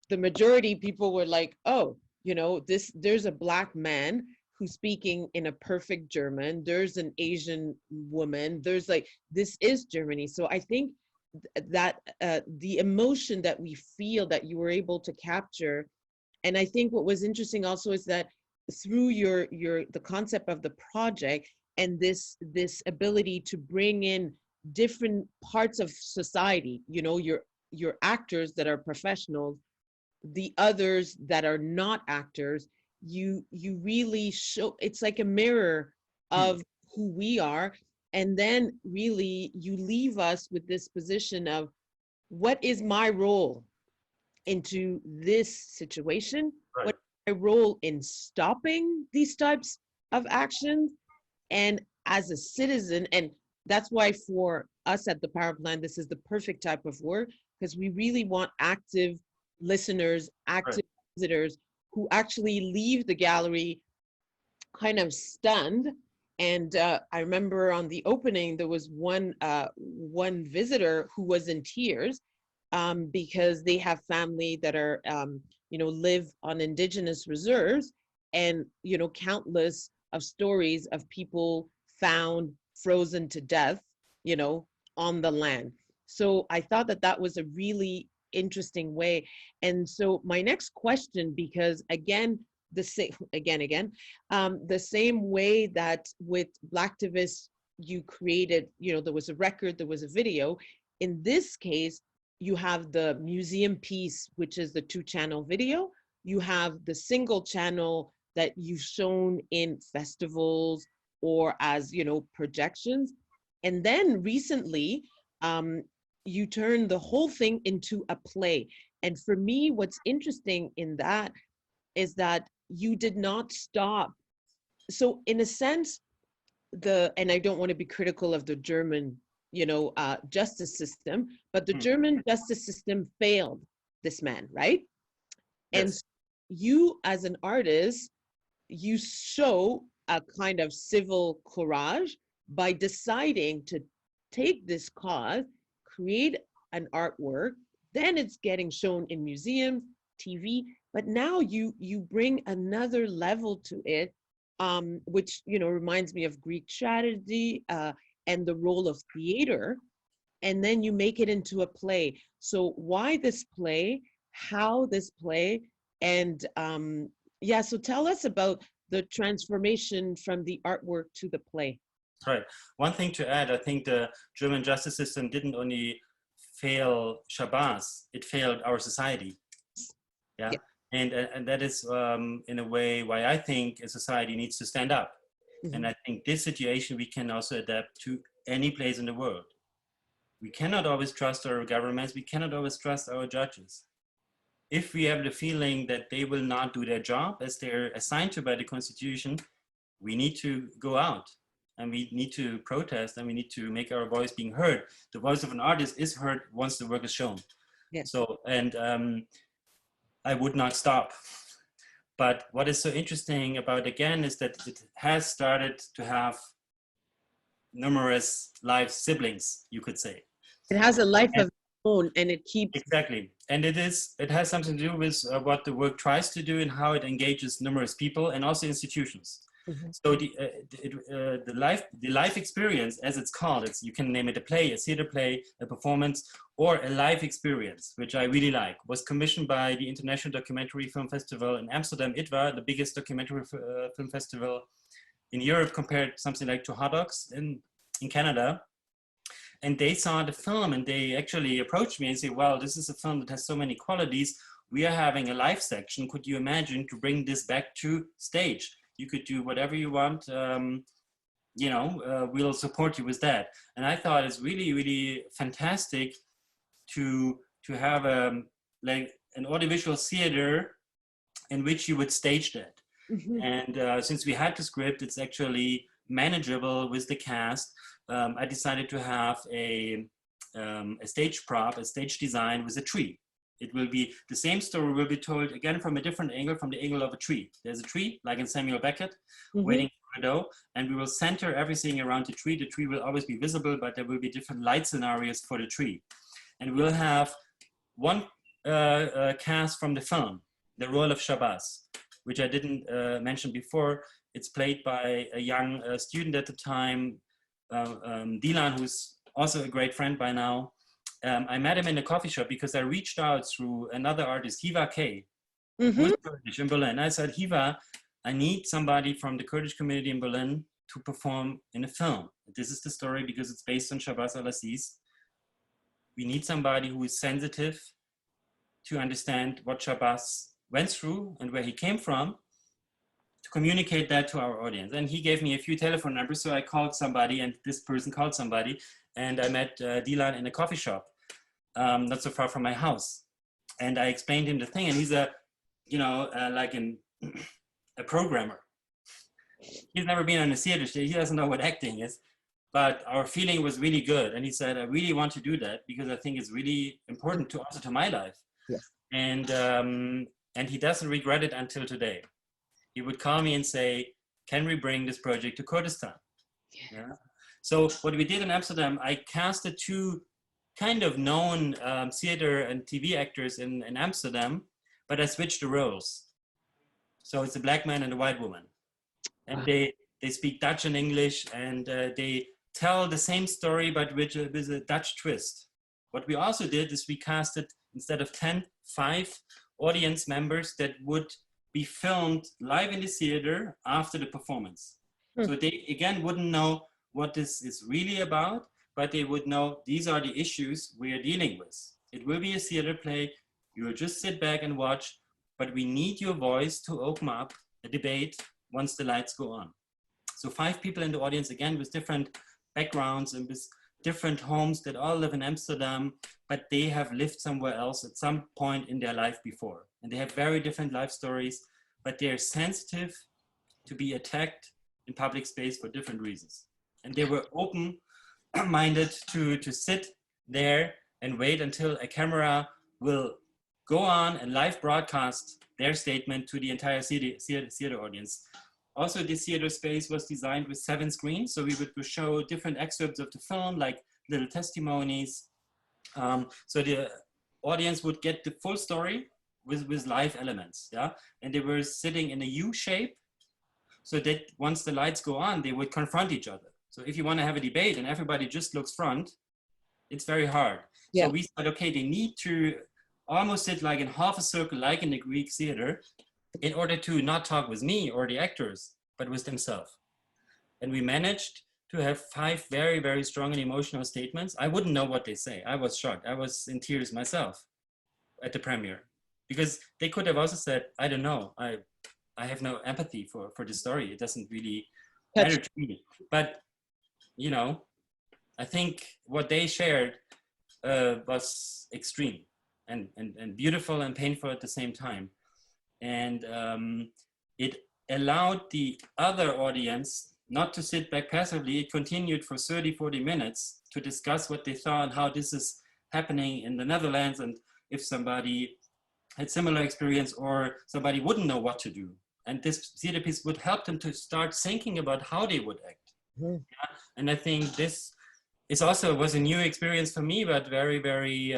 S1: the majority people were like, oh, you know, there's a Black man who's speaking in a perfect German. There's an Asian woman. There's like, this is Germany. So I think that the emotion that we feel that you were able to capture, and I think what was interesting also is that through the concept of the project and this ability to bring in different parts of society, you know, your actors that are professionals, the others that are not actors, you really show, it's like a mirror of who we are. And then really you leave us with this position of, what is my role into this situation?
S2: Right.
S1: What is my role in stopping these types of actions? And as a citizen, and that's why for us at the Power Plant, this is the perfect type of work, because we really want active listeners, active visitors who actually leave the gallery kind of stunned. And I remember on the opening, there was one visitor who was in tears because they have family that are, you know, live on indigenous reserves, and, you know, countless of stories of people found frozen to death, you know, on the land. So I thought that that was a really interesting way. And so my next question, because again, the same way that with Blacktivists you created, you know, there was a record, there was a video. In this case, you have the museum piece, which is the 2-channel video. You have the single channel that you've shown in festivals or as, you know, projections. And then recently, you turned the whole thing into a play. And for me, what's interesting in that is that you did not stop. So in a sense, and I don't want to be critical of the German, you know, justice system, but the German justice system failed this man, right? Yes. And you as an artist, you show a kind of civil courage by deciding to take this cause, create an artwork, then it's getting shown in museums, TV, but now you bring another level to it, which, you know, reminds me of Greek tragedy and the role of theater, and then you make it into a play. So why this play? How this play? And yeah, so tell us about the transformation from the artwork to the play.
S2: Right. One thing to add, I think the German justice system didn't only fail Shabazz, it failed our society. Yeah. And that is in a way why I think a society needs to stand up. And I think this situation we can also adapt to any place in the world. We cannot always trust our governments. We cannot always trust our judges. If we have the feeling that they will not do their job as they're assigned to by the Constitution, we need to go out and we need to protest and we need to make our voice being heard. The voice of an artist is heard once the work is shown.
S1: Yes.
S2: So, and I would not stop. But what is so interesting about, again, is that it has started to have numerous live siblings, you could say.
S1: It has a life of its own, and it keeps...
S2: Exactly. And it has something to do with what the work tries to do and how it engages numerous people and also institutions. So the life experience, as it's called, you can name it a play, a theater play, a performance, or a live experience, which I really like, was commissioned by the International Documentary Film Festival in Amsterdam, ITVA, the biggest documentary film festival in Europe, compared something like to Hot Docs in Canada. And they saw the film and they actually approached me and said, well, this is a film that has so many qualities. We are having a live section. Could you imagine to bring this back to stage? You could do whatever you want, you know, we'll support you with that. And I thought it's really, really fantastic to have like an audiovisual theater in which you would stage that. And since we had the script, it's actually manageable with the cast. I decided to have a stage prop, a stage design with a tree. It will be, the same story will be told again from a different angle, from the angle of a tree. There's a tree, like in Samuel Beckett, waiting for Godot, and we will center everything around the tree. The tree will always be visible, but there will be different light scenarios for the tree. And we'll have one cast from the film, the role of Shabazz, which I didn't mention before. It's played by a young student at the time, Dilan, who's also a great friend by now. I met him in a coffee shop because I reached out through another artist, Hiva K, who's Kurdish in Berlin. I said, Hiva, I need somebody from the Kurdish community in Berlin to perform in a film. This is the story because it's based on Shabazz al-Aziz. We need somebody who is sensitive to understand what Shabazz went through and where he came from, to communicate that to our audience. And he gave me a few telephone numbers, so I called somebody, and this person called somebody, and I met Dilan in a coffee shop, not so far from my house. And I explained him the thing, and he's a, like a programmer. He's never been on a theater stage. He doesn't know what acting is, but our feeling was really good. And he said, I really want to do that because I think it's really important to also to my life.
S1: Yes.
S2: And he doesn't regret it until today. He would call me and say, can we bring this project to Kurdistan? Yeah. So what we did in Amsterdam, I casted two kind of known theater and TV actors in Amsterdam, but I switched the roles. So it's a black man and a white woman. And they speak Dutch and English, and they tell the same story, but with a Dutch twist. What we also did is we casted, instead of 10, 5 audience members that would be filmed live in the theater after the performance. So they, again, wouldn't know what this is really about, but they would know these are the issues we are dealing with. It will be a theater play. You will just sit back and watch, but we need your voice to open up a debate once the lights go on. So 5 people in the audience, again, with different backgrounds and with different homes that all live in Amsterdam, but they have lived somewhere else at some point in their life before. And they have very different life stories, but they're sensitive to be attacked in public space for different reasons. And they were open-minded to sit there and wait until a camera will go on and live broadcast their statement to the entire theater audience. Also, this theater space was designed with 7 screens, so we would show different excerpts of the film, like little testimonies. So the audience would get the full story with live elements, yeah? And they were sitting in a U shape, so that once the lights go on, they would confront each other. So if you want to have a debate and everybody just looks front, it's very hard. Yeah. So we said, okay, they need to almost sit like in half a circle, like in the Greek theater, in order to not talk with me or the actors, but with themselves. And we managed to have 5 very, very strong and emotional statements. I wouldn't know what they say. I was shocked. I was in tears myself at the premiere, because they could have also said, I don't know. I have no empathy for the story. It doesn't really matter to me. But, you know, I think what they shared was extreme and beautiful and painful at the same time. And it allowed the other audience not to sit back passively. It continued for 30, 40 minutes to discuss what they thought, how this is happening in the Netherlands, and if somebody had similar experience or somebody wouldn't know what to do. And this theater piece would help them to start thinking about how they would act. Yeah? And I think this is also was a new experience for me, but very, very,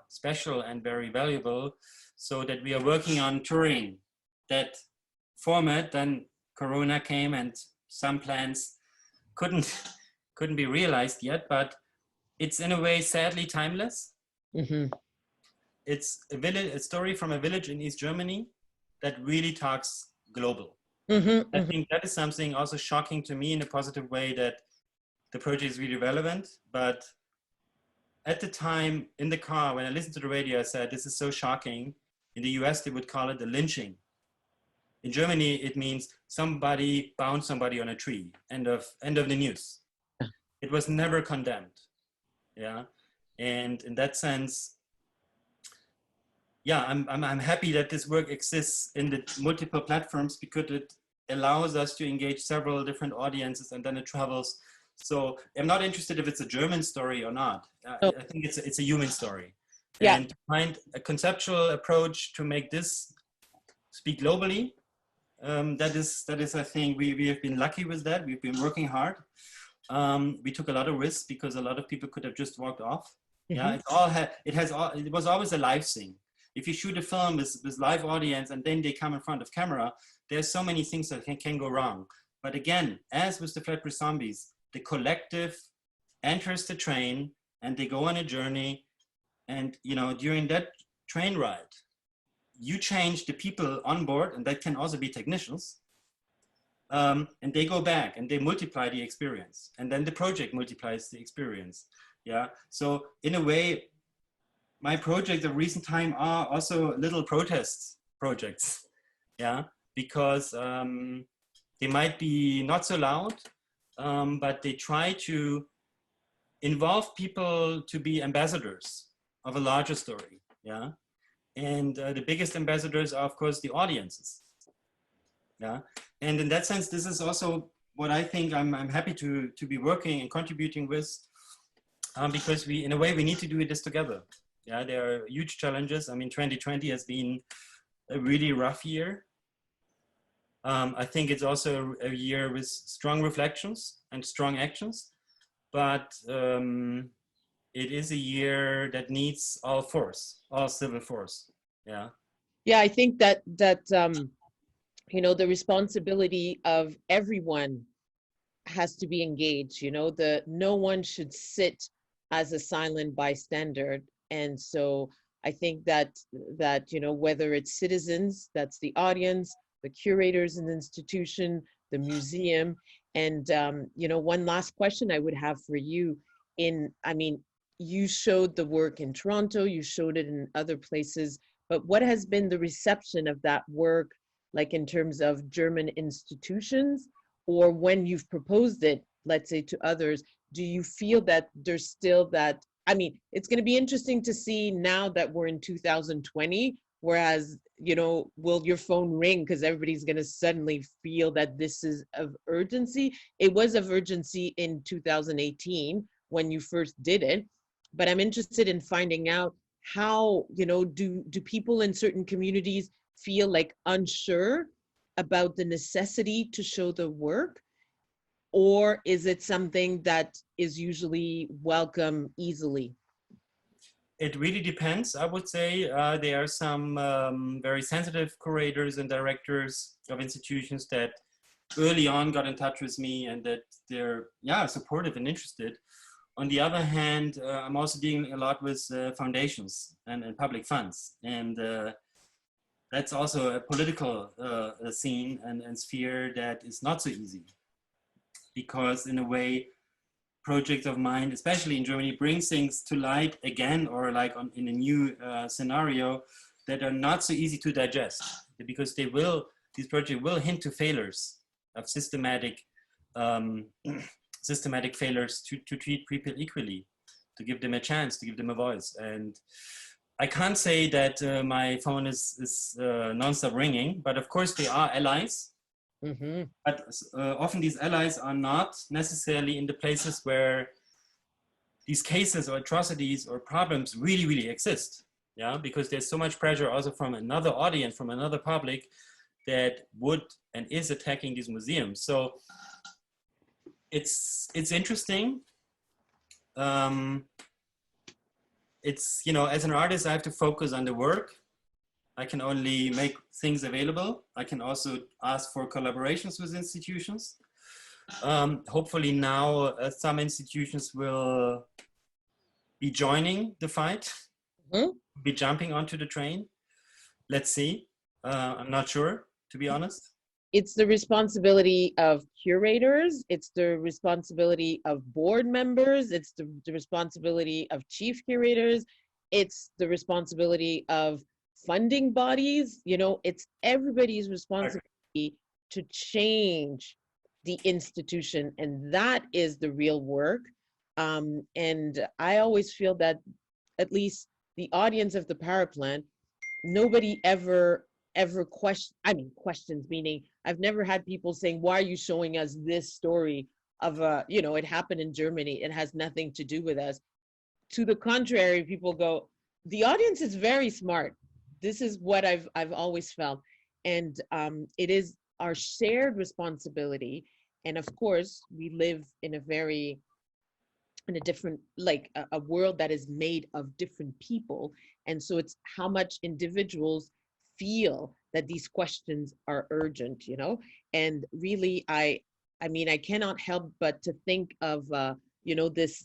S2: special and very valuable. So that we are working on touring that format. Then Corona came and some plans couldn't be realized yet, but it's in a way sadly timeless. It's a story from a village in East Germany that really talks global. I think that is something also shocking to me in a positive way, that the project is really relevant. But at the time in the car, when I listened to the radio, I said, this is so shocking. In the US, they would call it a lynching. In Germany, it means somebody bound somebody on a tree. End of the news. It was never condemned. Yeah. And in that sense, yeah, I'm happy that this work exists in the multiple platforms, because it allows us to engage several different audiences, and then it travels. So I'm not interested if it's a German story or not. I think it's a human story. Yeah. And to find a conceptual approach to make this speak globally, that is, I think we have been lucky with that. We've been working hard. We took a lot of risks because a lot of people could have just walked off. Yeah, it was always a live thing. if you shoot a film with live audience and then they come in front of camera, there's so many things that can go wrong. But again, as with the Flatbush Zombies, the collective enters the train and they go on a journey. And, you know, during that train ride, you change the people on board, and that can also be technicians. And they go back and they multiply the experience. And then the project multiplies the experience. Yeah. So in a way, my projects of recent time are also little protest projects. Yeah. Because they might be not so loud, but they try to involve people to be ambassadors of a larger story. Yeah. And the biggest ambassadors are, of course, the audiences. Yeah. And in that sense, this is also what I think I'm happy to be working and contributing with, because in a way, we need to do this together. Yeah, there are huge challenges. I mean, 2020 has been a really rough year. I think it's also a year with strong reflections and strong actions, but it is a year that needs all force, all civil force. Yeah.
S1: Yeah, I think that you know, the responsibility of everyone has to be engaged. You know, no one should sit as a silent bystander. And so I think that you know, whether it's citizens, that's the audience, the curators in the institution, the museum, and you know, one last question I would have for you. I mean, you showed the work in Toronto, you showed it in other places, but what has been the reception of that work, like in terms of German institutions, or when you've proposed it, let's say, to others? Do you feel that there's still that, I mean, it's going to be interesting to see now that we're in 2020, whereas, you know, will your phone ring because everybody's going to suddenly feel that this is of urgency? It was of urgency in 2018 when you first did it, but I'm interested in finding out how, you know, do people in certain communities feel like unsure about the necessity to show the work, or is it something that is usually welcome easily?
S2: It really depends, I would say. There are some very sensitive curators and directors of institutions that early on got in touch with me and that they're, yeah, supportive and interested. On the other hand, I'm also dealing a lot with foundations and public funds. And that's also a political scene and sphere that is not so easy. Because in a way, projects of mine, especially in Germany, bring things to light again, or like in a new scenario that are not so easy to digest, because these projects will hint to failures of systematic failures to treat people equally, to give them a chance, to give them a voice. And I can't say that my phone is non-stop ringing, but of course they are allies. Mm-hmm. But often these allies are not necessarily in the places where these cases or atrocities or problems really, really exist. Yeah, because there's so much pressure also from another audience, from another public that would and is attacking these museums. So it's interesting. It's, you know, as an artist, I have to focus on the work. I can only make things available. I can also ask for collaborations with institutions. Hopefully now some institutions will be joining the fight, be jumping onto the train. Let's see. I'm not sure, to be honest.
S1: It's the responsibility of curators. It's the responsibility of board members. It's the responsibility of chief curators. It's the responsibility of funding bodies. You know, it's everybody's responsibility to change the institution, and that is the real work. And I always feel that, at least the audience of the Paraplan, nobody ever questions, meaning I've never had people saying, why are you showing us this story of you know, it happened in Germany, it has nothing to do with us. To the contrary, people go, the audience is very smart. This is what I've always felt. And it is our shared responsibility. And of course, we live in a different, like a world that is made of different people. And so it's how much individuals feel that these questions are urgent, you know? And really, I mean, I cannot help but to think of, you know, this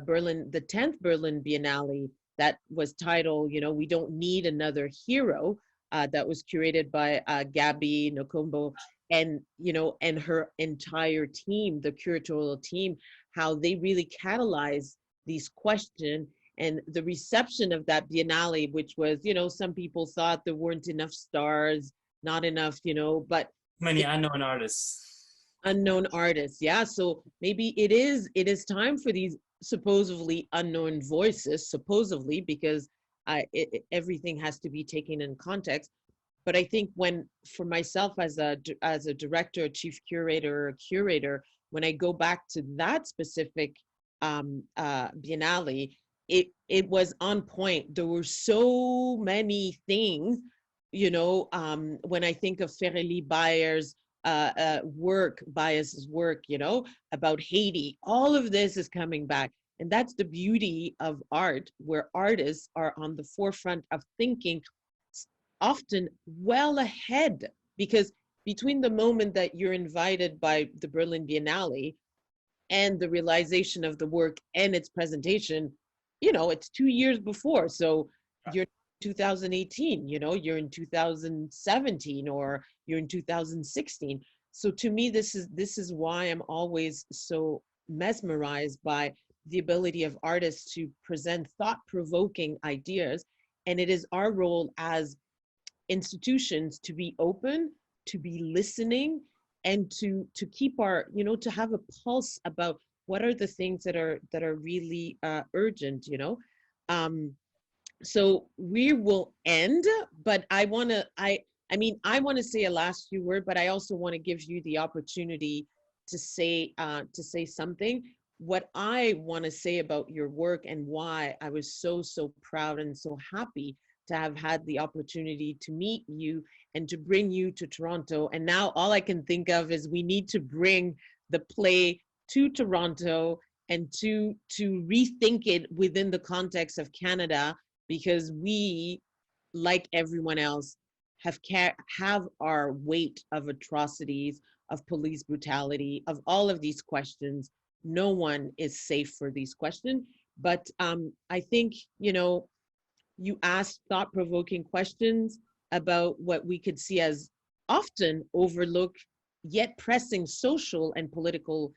S1: Berlin, the 10th Berlin Biennale that was titled, you know, We Don't Need Another Hero, that was curated by Gabby Nokombo, and, you know, and her entire team, the curatorial team, how they really catalyzed these questions. And the reception of that Biennale, which was, you know, some people thought there weren't enough stars, not enough, you know, but
S2: many unknown artists.
S1: Unknown artists, yeah. So maybe it is time for these supposedly unknown voices, supposedly, because everything has to be taken in context. But I think when, for myself as a director, chief curator, or curator, when I go back to that specific Biennale, it was on point. There were so many things, you know, when I think of Fereli Bayer's Bias's work, you know, about Haiti, all of this is coming back. And that's the beauty of art, where artists are on the forefront of thinking, often well ahead, because between the moment that you're invited by the Berlin Biennale and the realization of the work and its presentation, you know, it's 2 years before. So you're in 2018, you know, you're in 2017, or you're in 2016. So to me, this is why I'm always so mesmerized by the ability of artists to present thought-provoking ideas. And it is our role as institutions to be open, to be listening, and to keep our, you know, to have a pulse about what are the things that are really urgent, you know. So we will end, but I want to say a last few words, but I also want to give you the opportunity to say something. What I want to say about your work and why I was so proud and so happy to have had the opportunity to meet you and to bring you to Toronto. And now all I can think of is we need to bring the play to Toronto and to rethink it within the context of Canada, because we, like everyone else, have our weight of atrocities, of police brutality, of all of these questions. No one is safe for these questions. But I think, you know, you asked thought-provoking questions about what we could see as often overlooked yet pressing social and political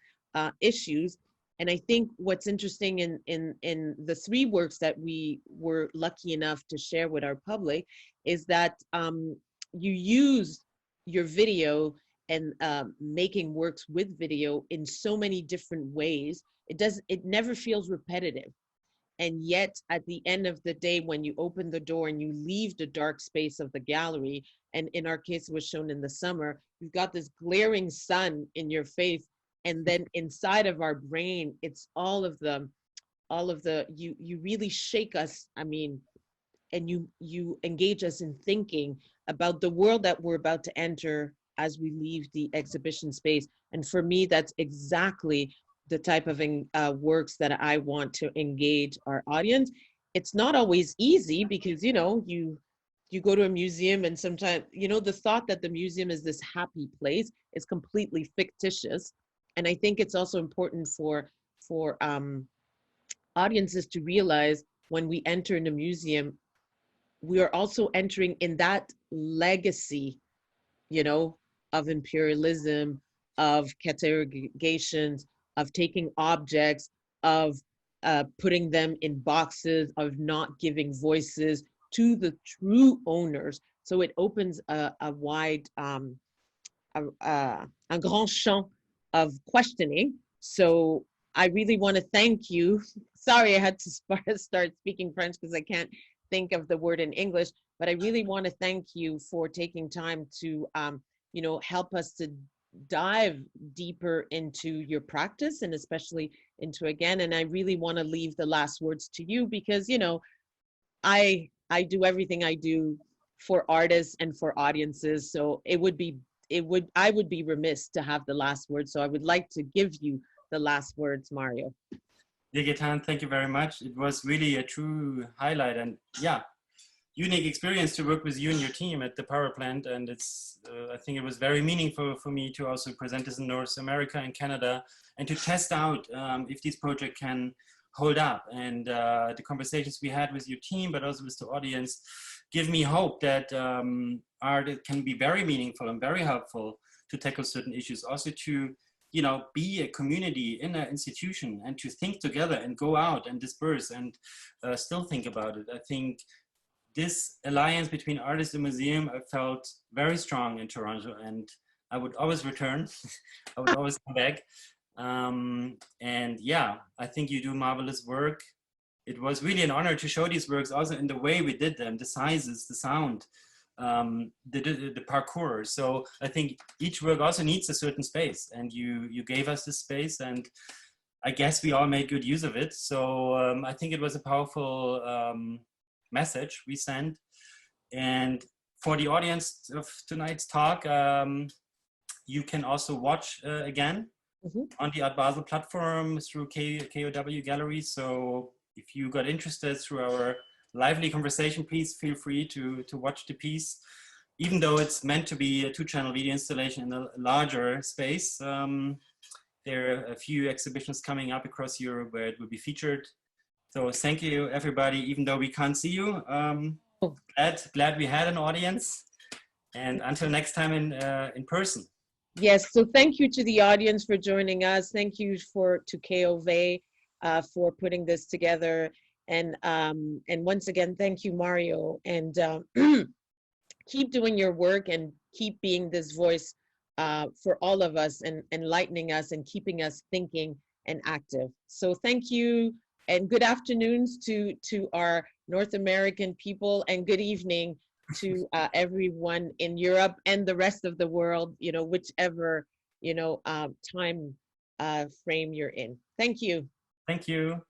S1: issues. And I think what's interesting in the 3 works that we were lucky enough to share with our public is that you use your video and making works with video in so many different ways. It never feels repetitive. And yet, at the end of the day, when you open the door and you leave the dark space of the gallery, and in our case, it was shown in the summer, you've got this glaring sun in your face. And then inside of our brain, it's all of the, you really shake us, I mean, and you engage us in thinking about the world that we're about to enter as we leave the exhibition space. And for me, that's exactly the type of works that I want to engage our audience. It's not always easy because, you know, you go to a museum and sometimes, you know, the thought that the museum is this happy place is completely fictitious. And I think it's also important for audiences to realize when we enter in a museum, we are also entering in that legacy, you know, of imperialism, of categorizations, of taking objects, of putting them in boxes, of not giving voices to the true owners. So it opens a wide, un grand champ of questioning. So I really want to thank you. Sorry, I had to start speaking French because I can't think of the word in English, but I really want to thank you for taking time to, you know, help us to dive deeper into your practice and especially into again. And I really want to leave the last words to you because, you know, I do everything I do for artists and for audiences. So I would be remiss to have the last word. So I would like to give you the last words, Mario.
S2: Gaëtane, thank you very much. It was really a true highlight. And yeah, unique experience to work with you and your team at the power plant. And it's, I think it was very meaningful for me to also present this in North America and Canada and to test out if this project can hold up. And the conversations we had with your team, but also with the audience, give me hope that art can be very meaningful and very helpful to tackle certain issues. Also to, you know, be a community in an institution and to think together and go out and disperse and still think about it. I think this alliance between artists and museum, I felt very strong in Toronto, and I would always return. I would always come back. And yeah, I think you do marvelous work. It was really an honor to show these works also in the way we did them, the sizes, the sound, the parkour. So I think each work also needs a certain space, and you gave us this space, and I guess we all made good use of it. So I think it was a powerful message we sent. And for the audience of tonight's talk, you can also watch again on the Art Basel platform through KOW Gallery. So if you got interested through our lively conversation, please feel free to watch the piece. Even though it's meant to be a 2-channel video installation in a larger space, there are a few exhibitions coming up across Europe where it will be featured. So thank you, everybody, even though we can't see you. Glad we had an audience. And until next time in person.
S1: Yes, so thank you to the audience for joining us. Thank you to KOV for putting this together. And once again, thank you, Mario. And keep doing your work and keep being this voice for all of us and enlightening us and keeping us thinking and active. So thank you. And good afternoons to our North American people, and good evening to everyone in Europe and the rest of the world, you know, whichever, you know, time frame you're in. Thank you.
S2: Thank you.